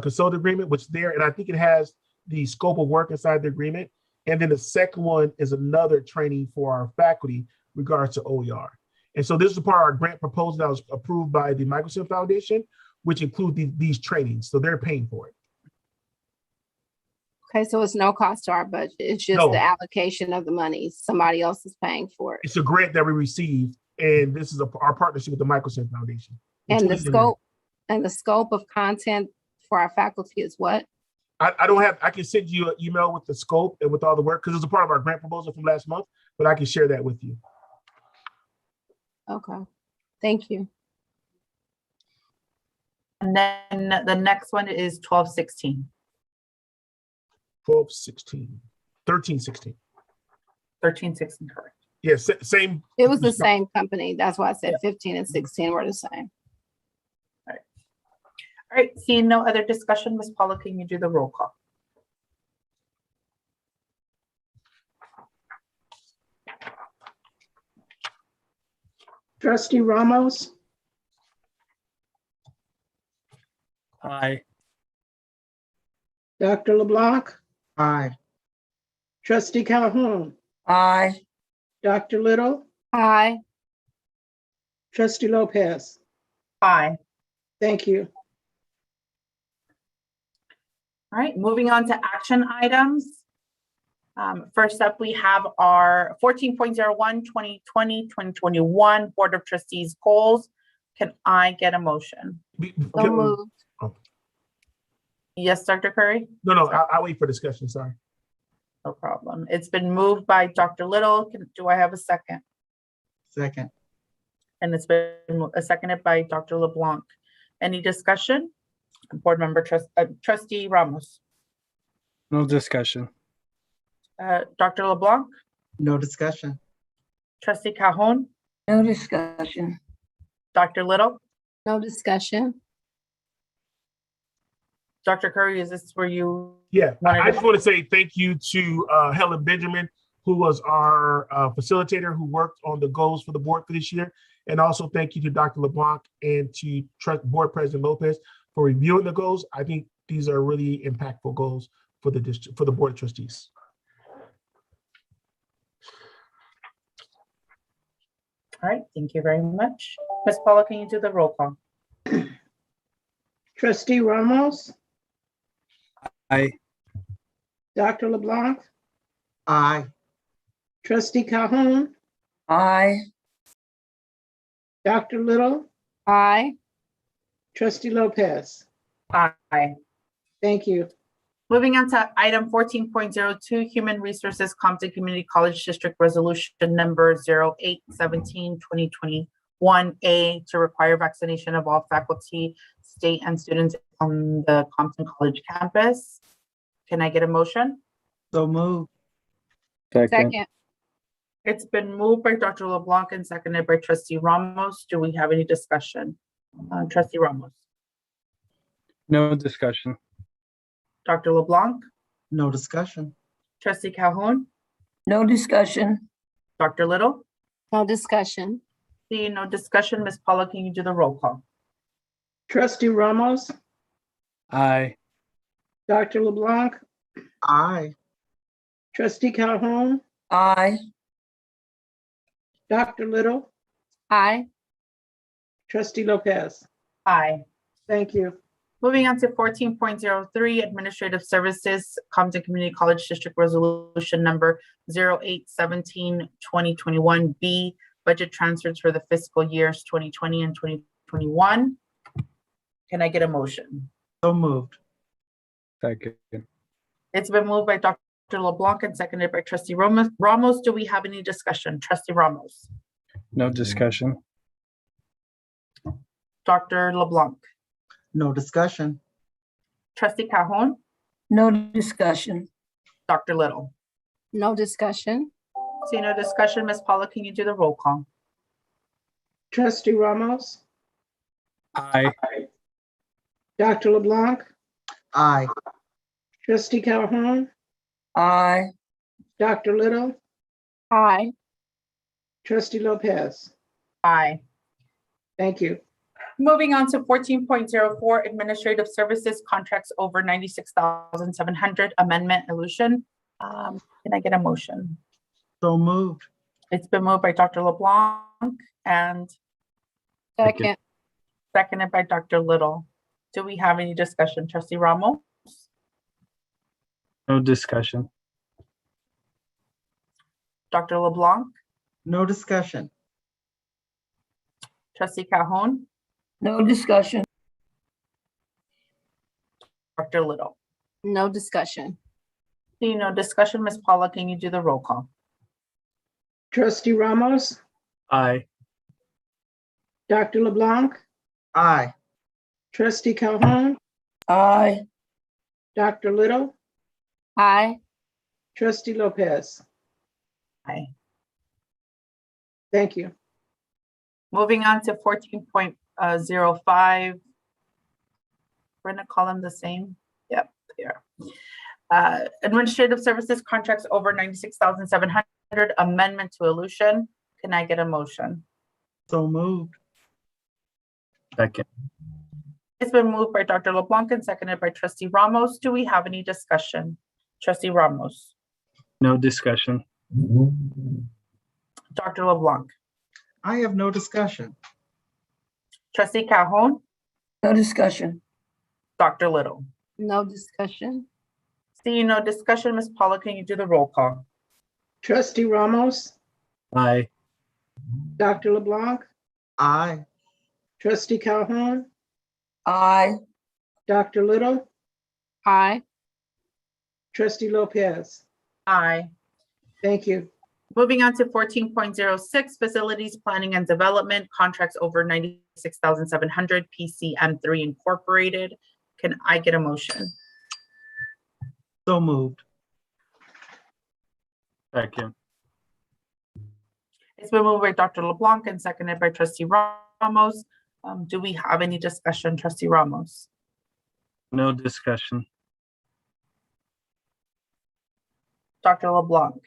consultant agreement, which there, and I think it has the scope of work inside the agreement. And then the second one is another training for our faculty regards to OER. And so this is part of our grant proposal that was approved by the Michelson Foundation, which include these trainings. So they're paying for it. Okay, so it's no cost to our budget. It's just the allocation of the money. Somebody else is paying for it. It's a grant that we received, and this is our partnership with the Michelson Foundation. And the scope of content for our faculty is what? I don't have, I can send you an email with the scope and with all the work, because it's a part of our grant proposal from last month, but I can share that with you. Okay, thank you. And then the next one is 12.16. 12.16, 13.16. 13, 16, correct. Yeah, same. It was the same company. That's why I said 15 and 16 were the same. All right, seeing no other discussion, Ms. Paula, can you do the roll call? Trustee Ramos, Aye. Dr. LeBlanc, Aye. Trustee Calhoun, Aye. Dr. Little, Aye. Trustee Lopez. Aye. Thank you. All right, moving on to action items. First up, we have our 14.01, 2020, 2021 Board of Trustees goals. Can I get a motion? So moved. Yes, Dr. Curry? No, I'll wait for discussion, sorry. No problem. It's been moved by Dr. Little. Do I have a second? Second. And it's been seconded by Dr. LeBlanc. Any discussion? Board member Trustee Ramos. No discussion. Dr. LeBlanc, No discussion. Trustee Calhoun, No discussion. Dr. Little, No discussion. Dr. Curry, is this where you? Yeah, I just want to say thank you to Helen Benjamin, who was our facilitator who worked on the goals for the board for this year. And also thank you to Dr. LeBlanc and to Board President Lopez for reviewing the goals. I think these are really impactful goals for the district, for the Board of Trustees. All right, thank you very much. Ms. Paula, can you do the roll call? Trustee Ramos, Aye. Dr. LeBlanc, Aye. Trustee Calhoun, Aye. Dr. Little, Aye. Trustee Lopez. Aye. Thank you. Moving on to item 14.02, Human Resources Compton Community College District Resolution number 0817, 2021A to require vaccination of all faculty, state, and students on the Compton College campus. Can I get a motion? So moved. Second. It's been moved by Dr. LeBlanc and seconded by Trustee Ramos. Do we have any discussion? Trustee Ramos. No discussion. Dr. LeBlanc, No discussion. Trustee Calhoun, No discussion. Dr. Little. No discussion. Seeing no discussion, Ms. Paula, can you do the roll call? Trustee Ramos, Aye. Dr. LeBlanc, Aye. Trustee Calhoun, Aye. Dr. Little, Aye. Trustee Lopez. Aye. Thank you. Moving on to 14.03, Administrative Services, Compton Community College District Resolution number 0817, 2021B, budget transfers for the fiscal years 2020 and 2021. Can I get a motion? So moved. Second. It's been moved by Dr. LeBlanc and seconded by Trustee Ramos. Do we have any discussion? Trustee Ramos. No discussion. Dr. LeBlanc. No discussion. Trustee Calhoun. No discussion. Dr. Little. No discussion. See no discussion, Ms. Paula, can you do the roll call? Trustee Ramos, Aye. Dr. LeBlanc, Aye. Trustee Calhoun, Aye. Dr. Little, Aye. Trustee Lopez. Aye. Thank you. Moving on to 14.04, Administrative Services, Contracts over 96,700, Amendment Illusion. Can I get a motion? So moved. It's been moved by Dr. LeBlanc and Second. seconded by Dr. Little. Do we have any discussion? Trustee Ramos? No discussion. Dr. LeBlanc? No discussion. Trustee Calhoun? No discussion. Dr. Little? No discussion. Seeing no discussion, Ms. Paula, can you do the roll call? Trustee Ramos, Aye. Dr. LeBlanc, Aye. Trustee Calhoun, Aye. Dr. Little, Aye. Trustee Lopez. Thank you. Moving on to 14.05. We're gonna call them the same. Yep, they are. Administrative services contracts over 96,700, amendment to Elution. Can I get a motion? So moved. Second. It's been moved by Dr. LeBlanc and seconded by Trustee Ramos. Do we have any discussion? Trustee Ramos, No discussion. Dr. LeBlanc, I have no discussion. Trustee Calhoun, No discussion. Dr. Little. No discussion. Seeing no discussion, Ms. Paula, can you do the roll call? Trustee Ramos, Aye. Dr. LeBlanc, Aye. Trustee Calhoun, Aye. Dr. Little, Aye. Trustee Lopez. Aye. Thank you. Moving on to 14.06, facilities planning and development, contracts over 96,700, PCM3 Incorporated. Can I get a motion? So moved. Second. It's been moved by Dr. LeBlanc and seconded by Trustee Ramos. Do we have any discussion, Trustee Ramos? No discussion. Dr. LeBlanc,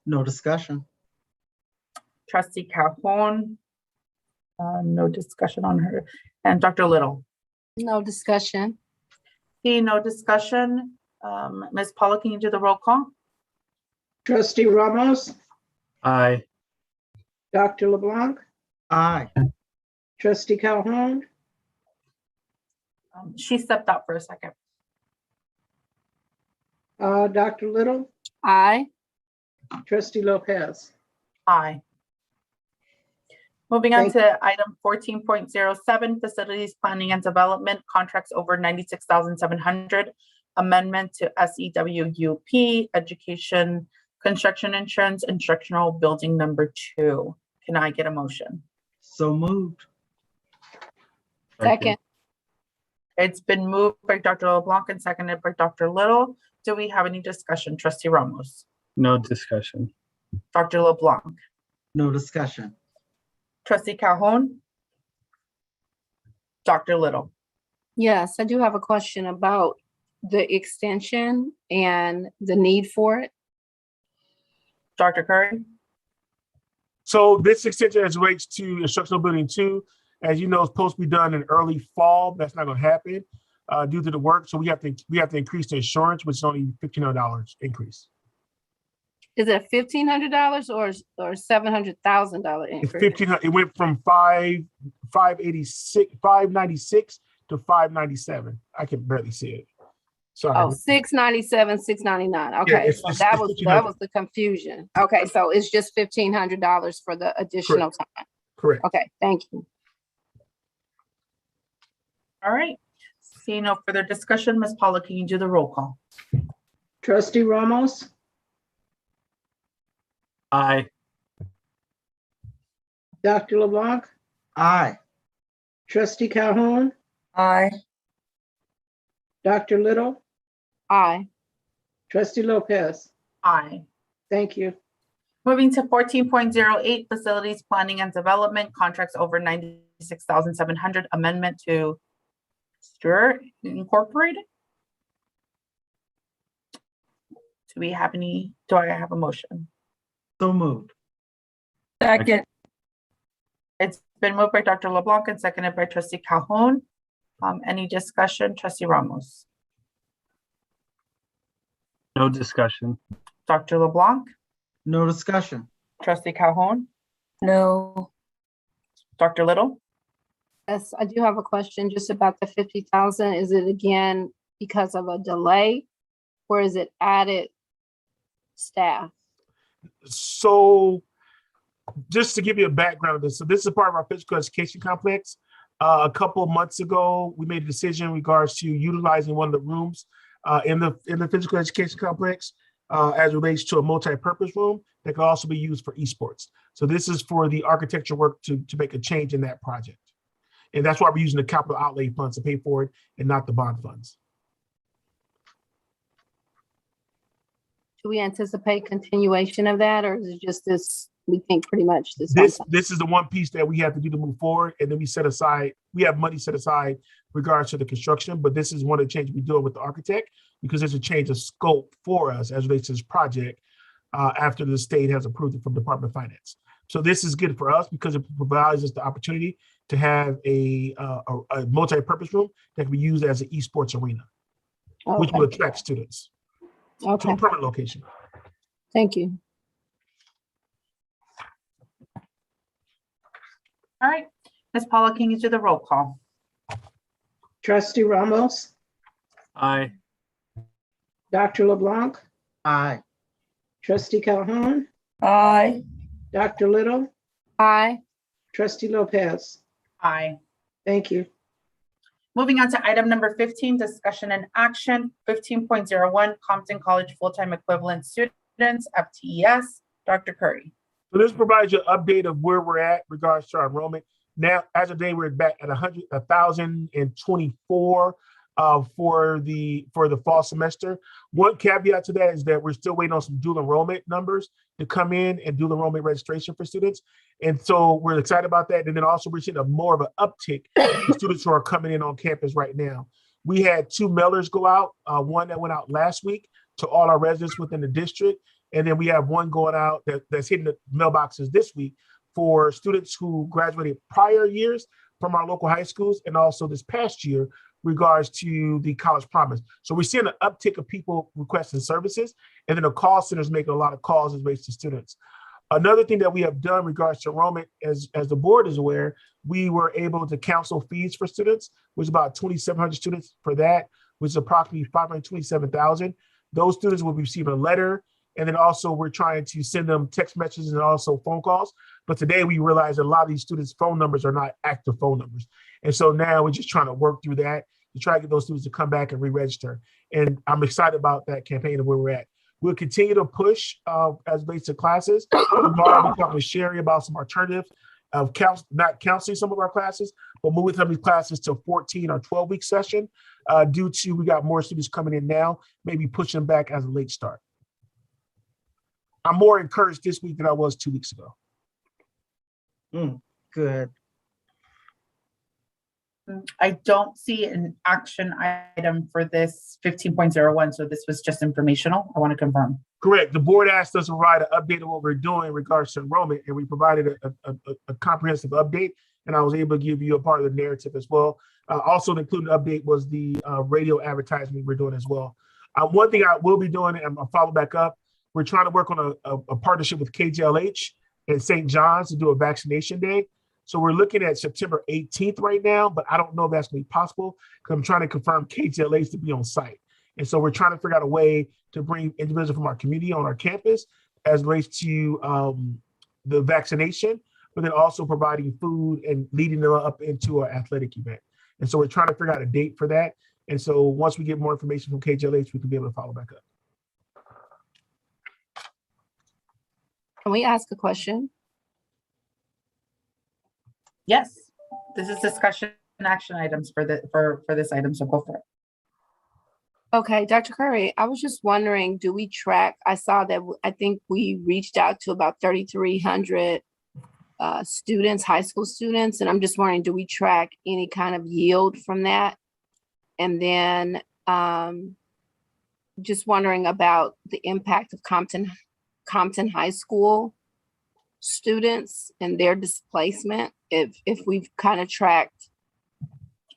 No discussion. Trustee Calhoun, no discussion on her, and Dr. Little. No discussion. See, no discussion. Ms. Paula, can you do the roll call? Trustee Ramos, Aye. Dr. LeBlanc, Aye. Trustee Calhoun, She stepped out for a second. Dr. Little, Aye. Trustee Lopez. Aye. Moving on Thank to item 14.07, facilities planning and development, contracts over 96,700, amendment to SEWUP, education, construction insurance, instructional building number 2. Can I get a motion? So moved. Second. It's been moved by Dr. LeBlanc and seconded by Dr. Little. Do we have any discussion? Trustee Ramos, No discussion. Dr. LeBlanc, No discussion. Trustee Calhoun, Dr. Little. Yes, I do have a question about the extension and the need for it. Dr. Curry. So this extension as relates to instructional building 2, as you know, is supposed to be done in early fall. That's not going to happen due to the work. So we have to increase the insurance, which is only $1,500 increase. Is it $1,500 or $700,000 It's increase? $1,500. It went from 596 to 597. I can barely see it. Sorry. Oh, 697, 699. Yeah, Okay, it's so just- that it's was $1,500. the confusion. Okay, so it's just $1,500 for the additional time. Correct. Okay, thank you. All right. Seeing no further discussion, Ms. Paula, can you do the roll call? Trustee Ramos, Aye. Dr. LeBlanc, Aye. Trustee Calhoun, Aye. Dr. Little, Aye. Trustee Lopez. Aye. Thank you. Moving to 14.08, facilities planning and development, contracts over 96,700, amendment to Stewart Incorporated. Do I have a motion? So moved. Second. It's been moved by Dr. LeBlanc and seconded by Trustee Calhoun. Any discussion? Trustee Ramos, No discussion. Dr. LeBlanc, No discussion. Trustee Calhoun, No. Dr. Little. Yes, I do have a question just about the 50,000. Is it again because of a delay or is it added staff? So just to give you a background of this, so this is part of our physical education complex. A couple of months ago, we made a decision in regards to utilizing one of the rooms in the physical education complex as it relates to a multi-purpose room that could also be used for esports. So this is for the architecture work to make a change in that project. And that's why we're using the capital outlay funds to pay for it and not the bond funds. Do we anticipate continuation of that, or is it just this, we think pretty much this? one time? This is the one piece that we have to do to move forward, and then we have money set aside regards to the construction, but this is one of the changes we're doing with the architect, because there's a change of scope for us as relates to this project after the state has approved it from Department of Finance. So this is good for us because it provides us the opportunity to have a multi-purpose room that can be used as an esports arena, which will attract students to a permanent location. Thank you. All right, Ms. Paula, can you do the roll call? Trustee Ramos, Aye. Dr. LeBlanc, Aye. Trustee Calhoun, Aye. Dr. Little, Aye. Trustee Lopez. Aye. Thank you. Moving on to item number 15, discussion and action, 15.01, Compton College full-time equivalent students, FTES. Dr. Curry. So this provides you an update of where we're at regards to our enrollment. Now, as of today, we're back at 1,024 for the fall semester. One caveat to that is that we're still waiting on some dual enrollment numbers to come in and dual enrollment registration for students. And so we're excited about that. And then also we're seeing more of an uptick in students who are coming in on campus right now. We had 2 mailers go out, one that went out last week to all our residents within the district. And then we have one going out that's hitting the mailboxes this week for students who graduated prior years from our local high schools and also this past year regards to the College Promise. So we're seeing an uptick of people requesting services, and then the call centers making a lot of calls as relates to students. Another thing that we have done regards to enrollment, as the board is aware, we were able to cancel fees for students, which is about 2,700 students for that, which is approximately 527,000. Those students will be receiving a letter, and then also we're trying to send them text messages and also phone calls. But today we realized that a lot of these students' phone numbers are not active phone numbers. And so now we're just trying to work through that to try to get those students to come back and re-register. And I'm excited about that campaign and where we're at. We'll continue to push as relates to classes. Tomorrow we'll be talking with Sherry about some alternative of not counseling some of our classes, but moving some of these classes to 14 or 12-week session due to we got more students coming in now, maybe pushing back as a late start. I'm more encouraged this week than I was 2 weeks ago. Good. I don't see an action item for this 15.01, so this was just informational. I want to confirm. Correct. The board asked us to provide an update of what we're doing in regards to enrollment, and we provided a comprehensive update, and I was able to give you a part of the narrative as well. Also included in the update was the radio advertisement we're doing as well. One thing I will be doing, and I'll follow back up, we're trying to work on a partnership with KJLH and St. John's to do a vaccination day. So we're looking at September 18th right now, but I don't know if that's going to be possible because I'm trying to confirm KJLH to be on site. And so we're trying to figure out a way to bring individuals from our community on our campus as it relates to the vaccination, but then also providing food and leading them up into an athletic event. And so we're trying to figure out a date for that. And so once we get more information from KJLH, we can be able to follow back up. Can we ask a question? Yes, this is discussion and action items for this item, so go for it. Okay, Dr. Curry, I was just wondering, do we track? I saw that I think we reached out to about 3,300 students, high school students, and I'm just wondering, do we track any kind of yield from that? And then just wondering about the impact of Compton High School students and their displacement, if we've kind of tracked,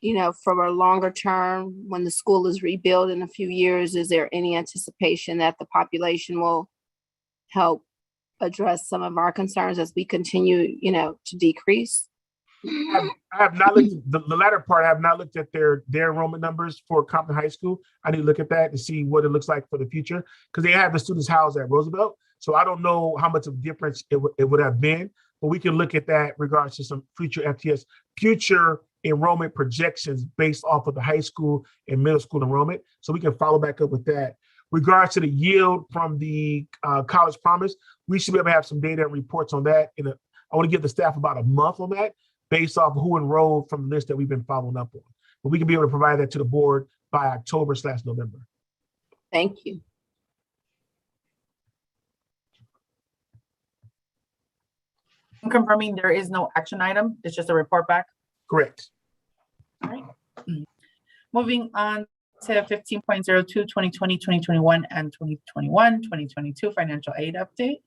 you know, from a longer term, when the school is rebuilt in a few years, is there any anticipation that the population will help address some of our concerns as we continue, you know, to decrease? I have not looked at the latter part. I have not looked at their enrollment numbers for Compton High School. I need to look at that to see what it looks like for the future because they have the students housed at Roosevelt. So I don't know how much of a difference it would have been, but we can look at that regards to some future FTS, future enrollment projections based off of the high school and middle school enrollment. So we can follow back up with that. Regards to the yield from the College Promise, we should be able to have some data and reports on that. I want to give the staff about a month on that based off of who enrolled from the list that we've been following up on. But we can be able to provide that to the board by October/November. Thank you. I'm confirming there is no action item. It's just a report back. Correct. All right. Moving on to 15.02, 2020, 2021, and 2021, 2022 financial aid update.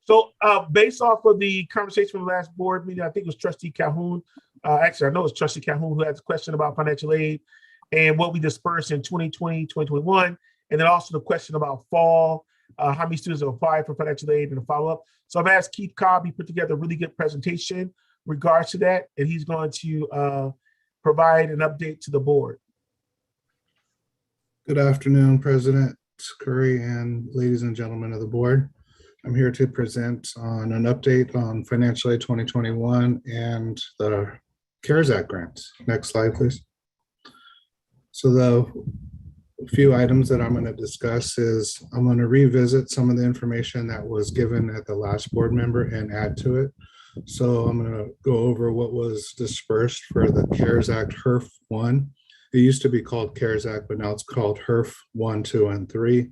So based off of the conversation from the last board meeting, I think it was Trustee Calhoun. Actually, I know it's Trustee Calhoun who had a question about financial aid and what we dispersed in 2020, 2021, and then also the question about fall, how many students have applied for financial aid and a follow-up. So I've asked Keith Cobb, he put together a really good presentation in regards to that, and he's going to provide an update to the board. Good afternoon, President Curry and ladies and gentlemen of the board. I'm here to present on an update on financial aid 2021 and the CARES Act grants. Next slide, please. So the few items that I'm going to discuss is I'm going to revisit some of the information that was given at the last board member and add to it. So I'm going to go over what was dispersed for the CARES Act HERF 1. It used to be called CARES Act, but now it's called HERF 1, 2, and 3.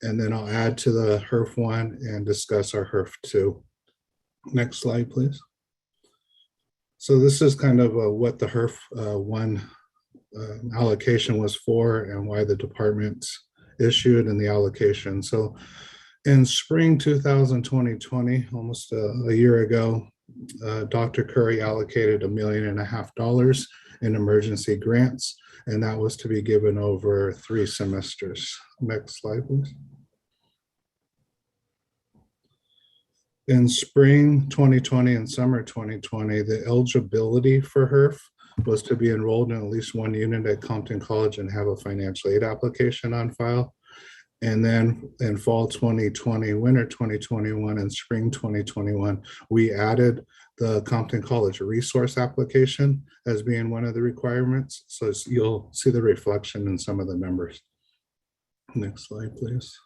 And then I'll add to the HERF 1 and discuss our HERF 2. Next slide, please. So this is kind of what the HERF 1 allocation was for and why the department issued and the allocation. So in spring 2020, almost a year ago, Dr. Curry allocated $1.5 million in emergency grants, and that was to be given over 3 semesters. Next slide, please. In spring 2020 and summer 2020, the eligibility for HERF was to be enrolled in at least 1 unit at Compton College and have a financial aid application on file. And then in fall 2020, winter 2021, and spring 2021, we added the Compton College resource application as being one of the requirements. So you'll see the reflection in some of the numbers. Next slide, please.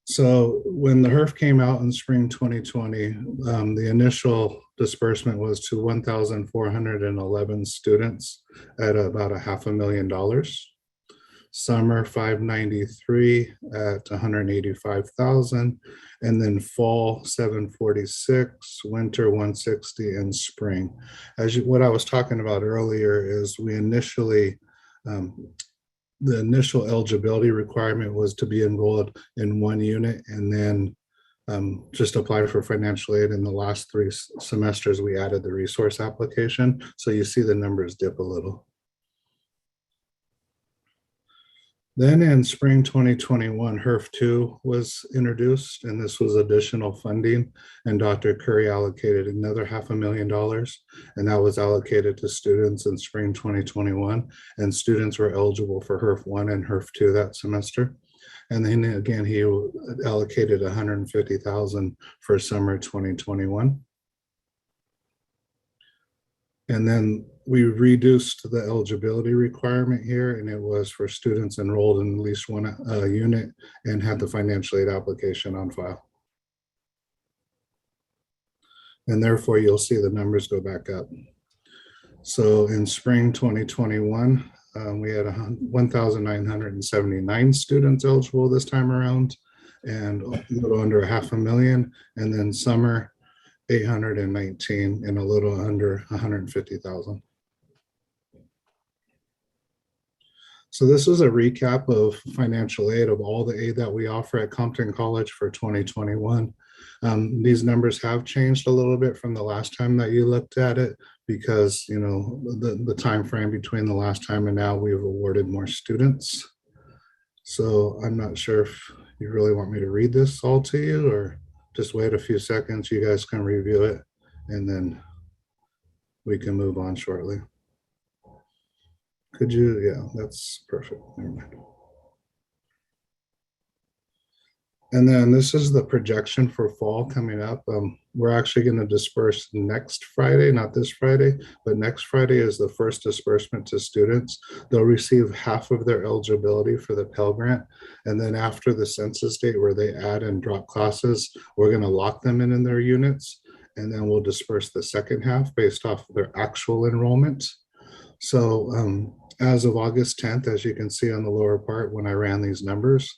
So when the HERF came out in spring 2020, the initial disbursement was to 1,411 students at about $500,000. Summer 593 at 185,000, and then fall 746, winter 160, and spring. What I was talking about earlier is we initially the initial eligibility requirement was to be enrolled in 1 unit and then just apply for financial aid. In the last 3 semesters, we added the resource application. So you see the numbers dip a little. Then in spring 2021, HERF 2 was introduced, and this was additional funding, and Dr. Curry allocated another $500,000, and that was allocated to students in spring 2021, and students were eligible for HERF 1 and HERF 2 that semester. And then again, he allocated $150,000 for summer 2021. And then we reduced the eligibility requirement here, and it was for students enrolled in at least 1 unit and had the financial aid application on file. And therefore, you'll see the numbers go back up. So in spring 2021, we had 1,979 students eligible this time around, and a little under $500,000. And then summer, 819 and a little under 150,000. So this is a recap of financial aid, of all the aid that we offer at Compton College for 2021. These numbers have changed a little bit from the last time that you looked at it, because the time frame between the last time and now, we've awarded more students. So I'm not sure if you really want me to read this all to you, or just wait a few seconds, you guys can review it, and then we can move on shortly. Could you? Yeah, that's perfect. Never mind. And then this is the projection for fall coming up. We're actually going to disperse next Friday, not this Friday, but next Friday is the first disbursement to students. They'll receive half of their eligibility for the Pell Grant. And then after the census date where they add and drop classes, we're going to lock them in their units. And then we'll disperse the second half based off of their actual enrollment. So as of August 10th, as you can see on the lower part, when I ran these numbers,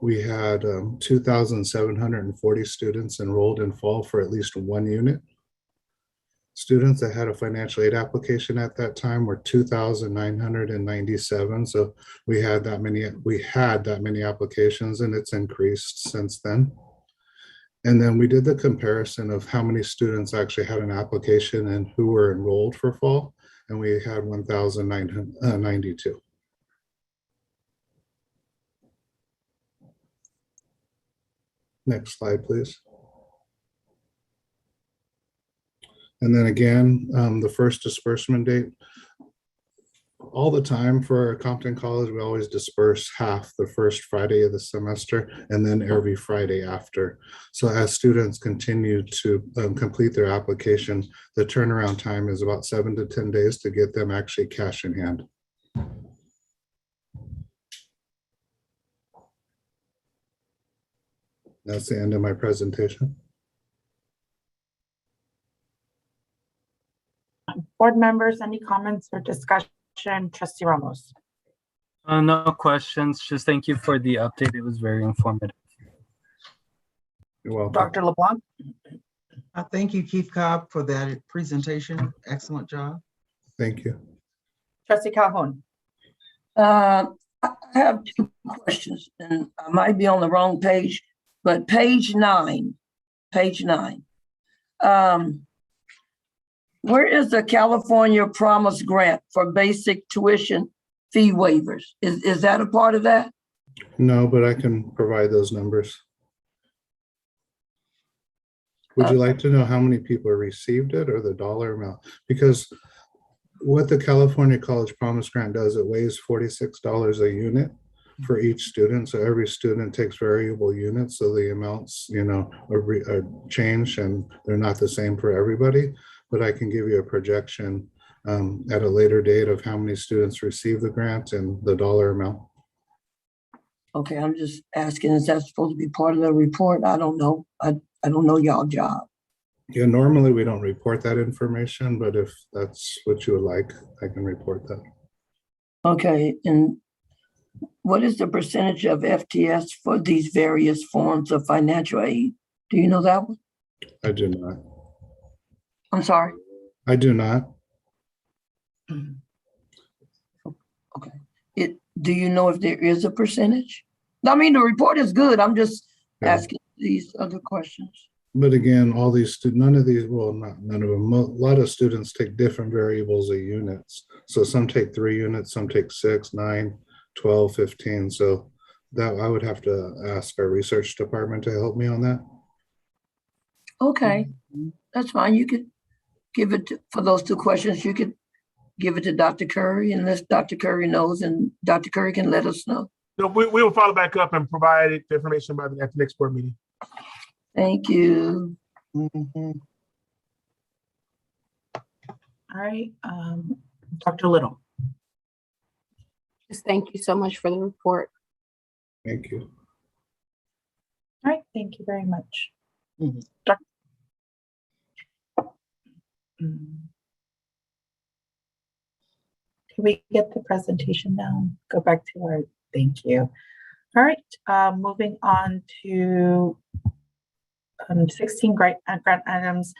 we had 2,740 students enrolled in fall for at least 1 unit. Students that had a financial aid application at that time were 2,997. So we had that many applications, and it's increased since then. And then we did the comparison of how many students actually had an application and who were enrolled for fall, and we had 1,992. Next slide, please. And then again, the first disbursement date. All the time for Compton College, we always disperse half the first Friday of the semester and then every Friday after. So as students continue to complete their application, the turnaround time is about 7 to 10 days to get them actually cash in hand. That's the end of my presentation. Board members, any comments or discussion? Trustee Ramos. No questions. Just thank you for the update. It was very informative. You're welcome. Dr. LeBlanc. Thank you, Chief Cobb, for that presentation. Excellent job. Thank you. Trustee Calhoun. I have two questions, and I might be on the wrong page, but page 9. Where is the California Promise Grant for basic tuition fee waivers? Is that a part of that? No, but I can provide those numbers. Would you like to know how many people received it or the dollar amount? Because what the California College Promise Grant does, it weighs $46 a unit for each student. So every student takes variable units. So the amounts, are changed and they're not the same for everybody. But I can give you a projection at a later date of how many students receive the grant and the dollar amount. Okay, I'm just asking, is that supposed to be part of the report? I don't know. I don't know y'all job. Yeah, normally we don't report that information, but if that's what you would like, I can report that. Okay, and what is the percentage of FTS for these various forms of financial aid? Do you know that one? I do not. I'm sorry? I do not. Okay. Do you know if there is a percentage? I mean, the report is good. I'm just asking these other questions. But again, all these none of these, well, not none of them. A lot of students take different variables of units. So some take 3 units, some take 6, 9, 12, 15. So that I would have to ask our research department to help me on that. Okay, that's fine. You could give it for those 2 questions. You could give it to Dr. Curry, unless Dr. Curry knows, and Dr. Curry can let us know. No, we will follow back up and provide the information at the next board meeting. Thank you. All right, Dr. Little. Just thank you so much for the report. Thank you. All right, thank you very much. Can we get the presentation down? Go back to our, thank you. All right, moving on to 16 grant items.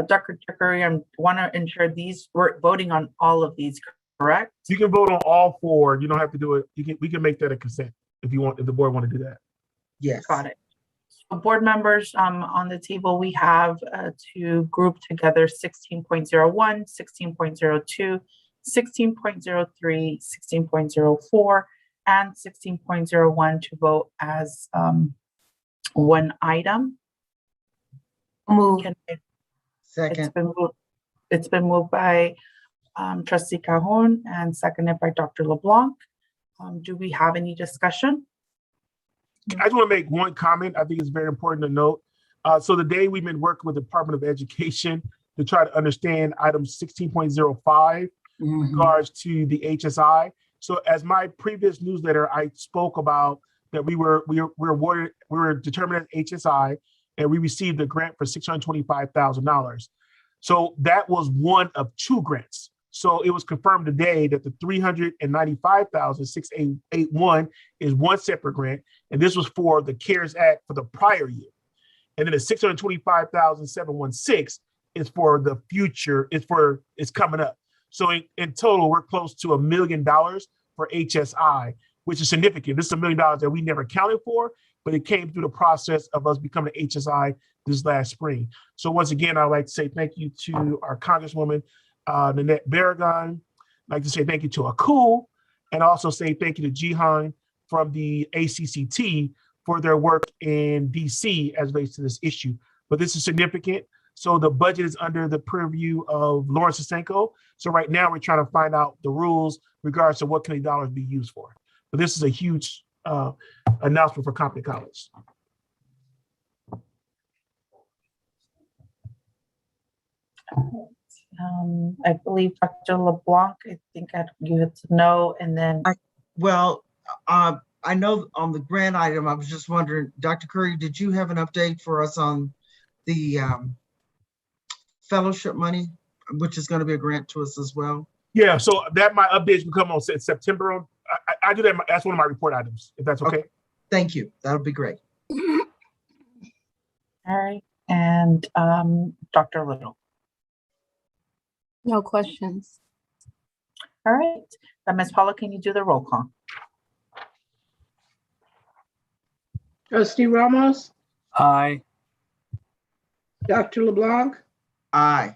Dr. Curry, I want to ensure we're voting on all of these, correct? You can vote on all 4. You don't have to do it. We can make that a consent if the board want to do that. Yes. Got it. So board members, on the table, we have to group together 16.01, 16.02, 16.03, 16.04, and 16.01 to vote as one item. Move. Second. It's been moved by Trustee Cajon and seconded by Dr. LeBlanc. Do we have any discussion? I just want to make one comment. I think it's very important to note. So today we've been working with the Department of Education to try to understand item 16.05 in regards to the HSI. So as my previous newsletter, I spoke about that we were determined as HSI, and we received a grant for $625,000. So that was one of 2 grants. So it was confirmed today that the $395,681 is one separate grant, and this was for the CARES Act for the prior year. And then the $625,716 is for the future, it's coming up. So in total, we're close to $1 million for HSI, which is significant. This is $1 million that we never accounted for, but it came through the process of us becoming an HSI this last spring. So once again, I'd like to say thank you to our Congresswoman, Nanette Barragan. I'd like to say thank you to Akul, and also say thank you to Jihan from the ACCT for their work in DC as relates to this issue. But this is significant. So the budget is under the purview of Lawrence Sisenko. So right now we're trying to find out the rules regards to what can the dollars be used for. But this is a huge announcement for Compton College. I believe Dr. LeBlanc, I think you had to know, and then. I know on the grant item, I was just wondering, Dr. Curry, did you have an update for us on the fellowship money, which is going to be a grant to us as well? Yeah, so that my updates will come on September. I do that. That's one of my report items, if that's okay. Thank you. That would be great. All right, and Dr. Little. No questions. All right, Ms. Paula, can you do the roll call? Trustee Ramos, Aye. Dr. LeBlanc, Aye.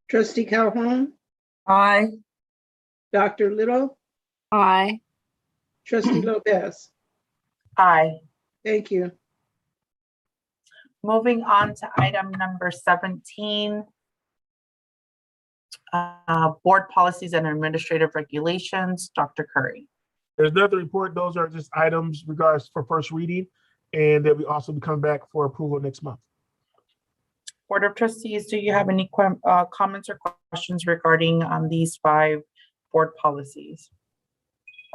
Trustee Calhoun, Aye. Dr. Little, Aye. Trustee Lopez. Aye. Thank you. Moving on to item number 17, board policies and administrative regulations. Dr. Curry. There's another report. Those are just items regards for first reading, and that we also be coming back for approval next month. Board of Trustees, do you have any comments or questions regarding these 5 board policies?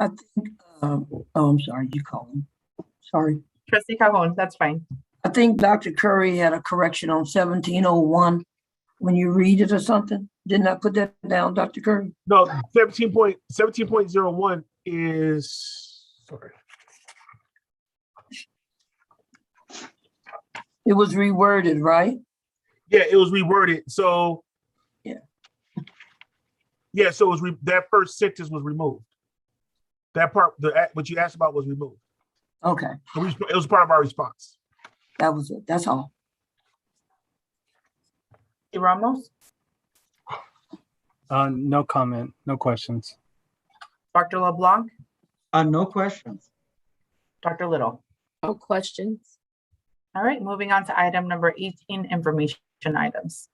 I think, oh, I'm sorry, you call him. Sorry. Trustee Calhoun, that's fine. I think Dr. Curry had a correction on 1701 when you read it or something. Didn't I put that down, Dr. Curry? No, 17.01 is, sorry. It was reworded, right? Yeah, it was reworded. So yeah, so it was that first sentence was removed. That part, what you asked about was removed. Okay. It was part of our response. That was it. That's all. Ramos? No comment, no questions. Dr. LeBlanc? No questions. Dr. Little? No questions. All right, moving on to item number 18, information items.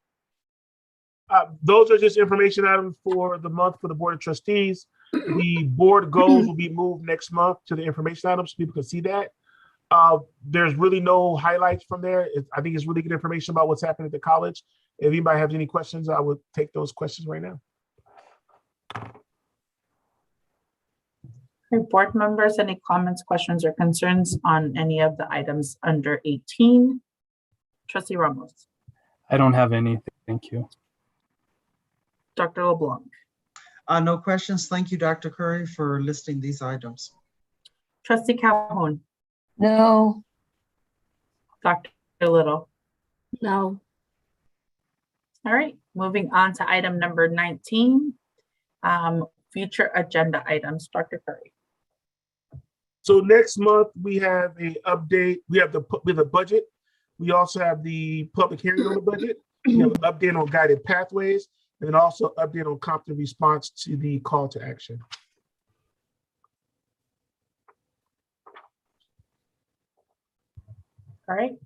Those are just information items for the month for the Board of Trustees. The board goals will be moved next month to the information items so people can see that. There's really no highlights from there. I think it's really good information about what's happening at the college. If anybody has any questions, I would take those questions right now. Okay, board members, any comments, questions, or concerns on any of the items under 18? Trustee Ramos. I don't have anything, thank you. Dr. LeBlanc. No questions. Thank you, Dr. Curry, for listing these items. Trustee Calhoun. No. Dr. Little. No. All right, moving on to item number 19, future agenda items. Dr. Curry. So next month we have an update. We have the budget. We also have the public hearing on the budget. We have an update on guided pathways, and then also update on Compton response to the call to action. All right.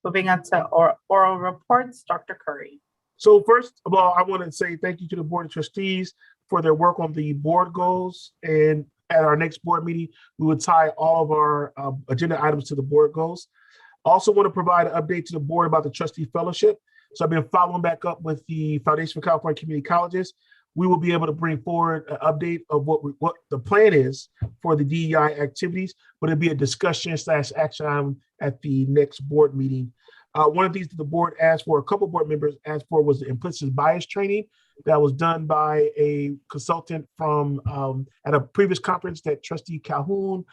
Moving on to oral reports, Dr. Curry. So first of all, I want to say thank you to the Board of Trustees for their work on the board goals. And at our next board meeting, we would tie all of our agenda items to the board goals. Also want to provide an update to the board about the trustee fellowship. So I've been following back up with the Foundation for California Community Colleges. We will be able to bring forward an update of what the plan is for the DEI activities, but it'll be a discussion / action item at the next board meeting. One of these that the board asked for, a couple board members asked for, was the implicit bias training that was done by a consultant from at a previous conference that Trustee Calhoun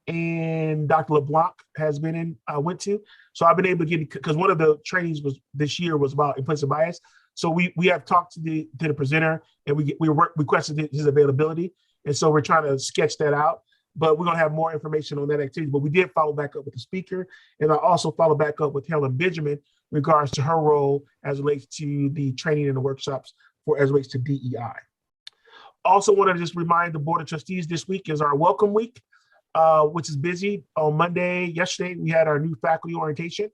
and Dr. LeBlanc has been in, went to. So I've been able to get, because one of the trainings was this year was about implicit bias. So we have talked to the presenter, and we requested his availability. And so we're trying to sketch that out, but we're gonna have more information on that activity. But we did follow back up with the speaker, and I also follow back up with Helen Benjamin in regards to her role as it relates to the training and the workshops as it relates to DEI. Also want to just remind the Board of Trustees this week is our welcome week, which is busy. On Monday, yesterday, we had our new faculty orientation.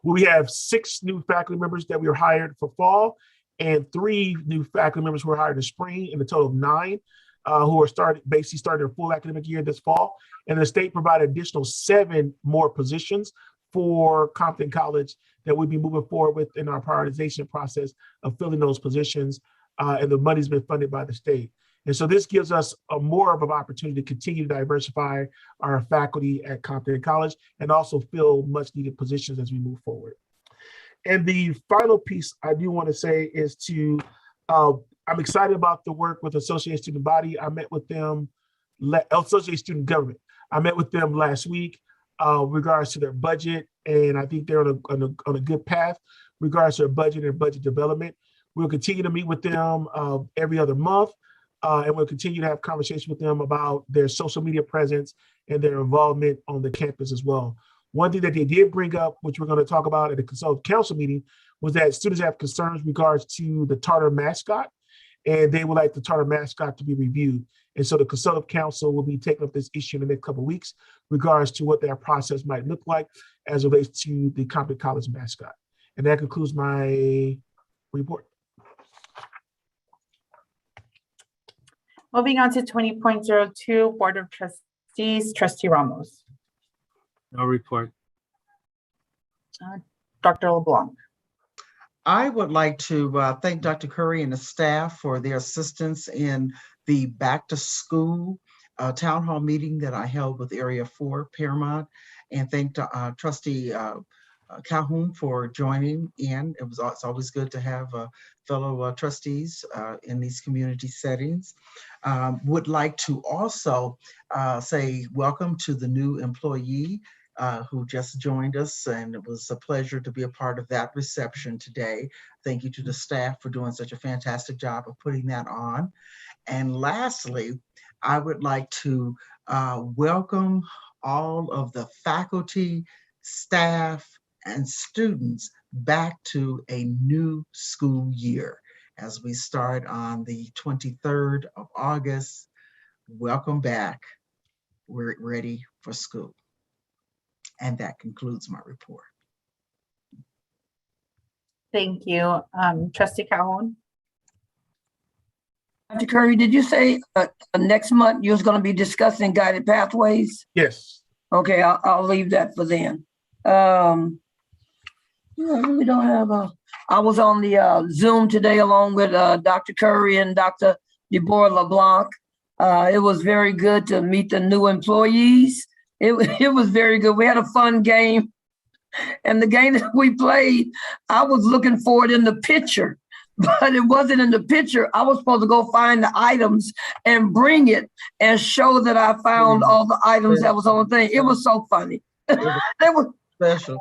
We have 6 new faculty members that we were hired for fall, and 3 new faculty members who were hired in spring, in a total of 9 who are basically starting their full academic year this fall. And the state provided additional 7 more positions for Compton College that we'll be moving forward with in our prioritization process of filling those positions, and the money's been funded by the state. And so this gives us more of an opportunity to continue to diversify our faculty at Compton College and also fill much needed positions as we move forward. And the final piece I do want to say is I'm excited about the work with Associated Student Body. I met with them, Associated Student Government. I met with them last week regards to their budget, and I think they're on a good path regards to their budget and budget development. We'll continue to meet with them every other month, and we'll continue to have conversations with them about their social media presence and their involvement on the campus as well. One thing that they did bring up, which we're going to talk about at the Consultative Council meeting, was that students have concerns regards to the Tartar mascot, and they would like the Tartar mascot to be reviewed. And so the Consultative Council will be taking up this issue in the next couple of weeks regards to what that process might look like as it relates to the Compton College mascot. And that concludes my report. Moving on to 20.02, Board of Trustees, Trustee Ramos. No report. Dr. LeBlanc. I would like to thank Dr. Curry and the staff for their assistance in the back to school town hall meeting that I held with Area 4 Paramount, and thank Trustee Calhoun for joining in. It's always good to have fellow trustees in these community settings. Would like to also say welcome to the new employee who just joined us, and it was a pleasure to be a part of that reception today. Thank you to the staff for doing such a fantastic job of putting that on. And lastly, I would like to welcome all of the faculty, staff, and students back to a new school year. As we start on the 23rd of August, welcome back. We're ready for school. And that concludes my report. Thank you. Trustee Calhoun. Dr. Curry, did you say next month you was going to be discussing guided pathways? Yes. Okay, I'll leave that for then. We don't have I was on the Zoom today along with Dr. Curry and Dr. Deborah LeBlanc. It was very good to meet the new employees. It was very good. We had a fun game. And the game that we played, I was looking for it in the picture, but it wasn't in the picture. I was supposed to go find the items and bring it and show that I found all the items that was on the thing. It was so funny. They were special.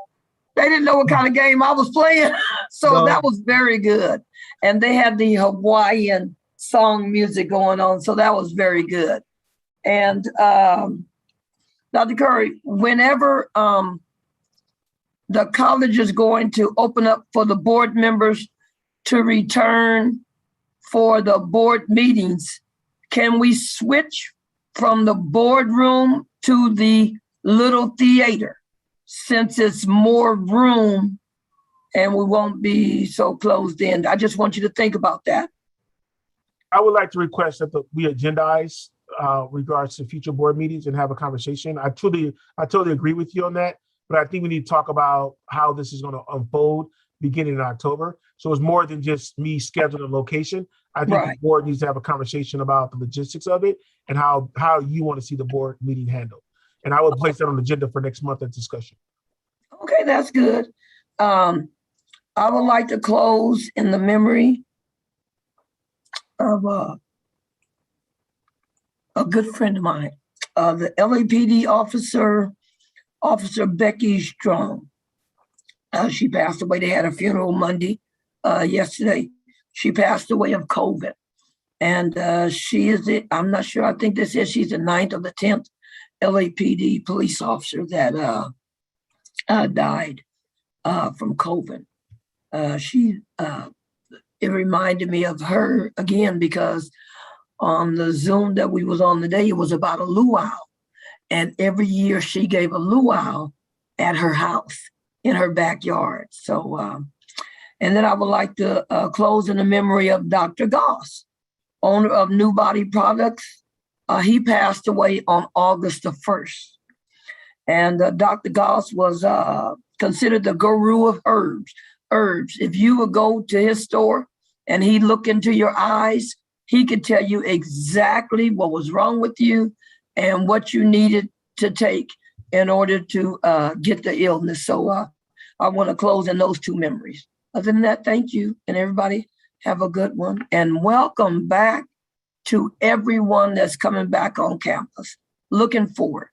They didn't know what kind of game I was playing. So that was very good. And they had the Hawaiian song music going on. So that was very good. And Dr. Curry, whenever the college is going to open up for the board members to return for the board meetings, can we switch from the boardroom to the little theater, since it's more room and we won't be so closed in? I just want you to think about that. I would like to request that we agendize regards to future board meetings and have a conversation. I totally agree with you on that, but I think we need to talk about how this is going to unfold beginning in October. So it's more than just me scheduling a location. I think the board needs to have a conversation about the logistics of it and how you want to see the board meeting handled. And I will place that on the agenda for next month of discussion. Okay, that's good. I would like to close in the memory of a good friend of mine. the LAPD officer, Officer Becky Strong. She passed away. They had a funeral Monday, yesterday. She passed away of COVID. And she is, I'm not sure, I think this is, she's the 9th or the 10th LAPD police officer that died from COVID. It reminded me of her again, because on the Zoom that we was on today, it was about a luau. And every year she gave a luau at her house in her backyard. So, and then I would like to close in the memory of Dr. Goss, owner of New Body Products. He passed away on August the 1st. And Dr. Goss was considered the guru of herbs. If you would go to his store and he look into your eyes, he could tell you exactly what was wrong with you and what you needed to take in order to get the illness. So I want to close in those two memories. Other than that, thank you. And everybody have a good one. And welcome back to everyone that's coming back on campus. Looking forward.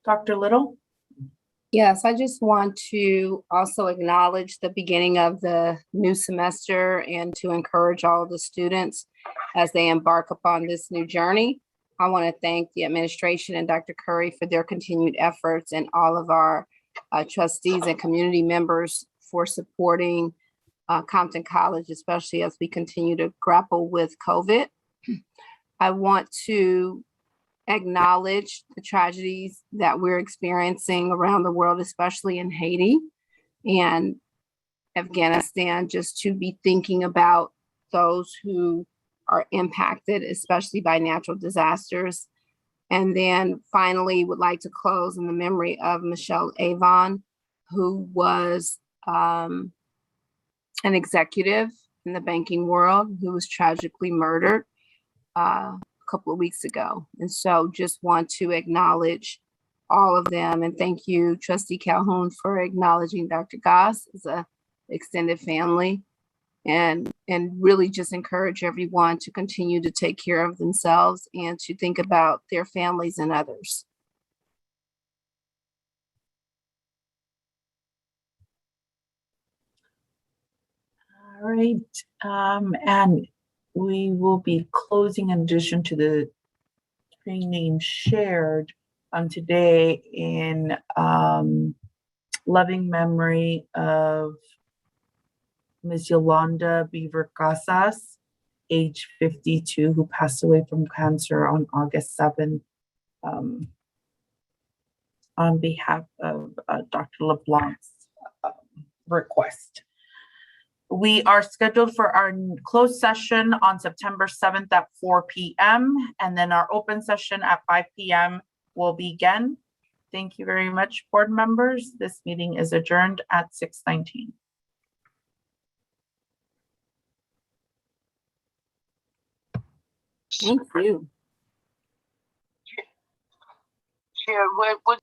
Dr. Little? Yes, I just want to also acknowledge the beginning of the new semester and to encourage all of the students as they embark upon this new journey. I want to thank the administration and Dr. Curry for their continued efforts, and all of our trustees and community members for supporting Compton College, especially as we continue to grapple with COVID. I want to acknowledge the tragedies that we're experiencing around the world, especially in Haiti and Afghanistan, just to be thinking about those who are impacted, especially by natural disasters. And then finally, would like to close in the memory of Michelle Avon, who was an executive in the banking world who was tragically murdered couple of weeks ago. And so just want to acknowledge all of them, and thank you, Trustee Calhoun, for acknowledging Dr. Goss as a extended family, and really just encourage everyone to continue to take care of themselves and to think about their families and others. All right, and we will be closing in addition to the three names shared today in loving memory of Ms. Yolanda Beaver Casas, age 52, who passed away from cancer on August 7th, on behalf of Dr. LeBlanc's request. We are scheduled for our closed session on September 7th at 4 p.m. and then our open session at 5 p.m. will begin. Thank you very much, board members. This meeting is adjourned at 6:19. Thank you. Chair, what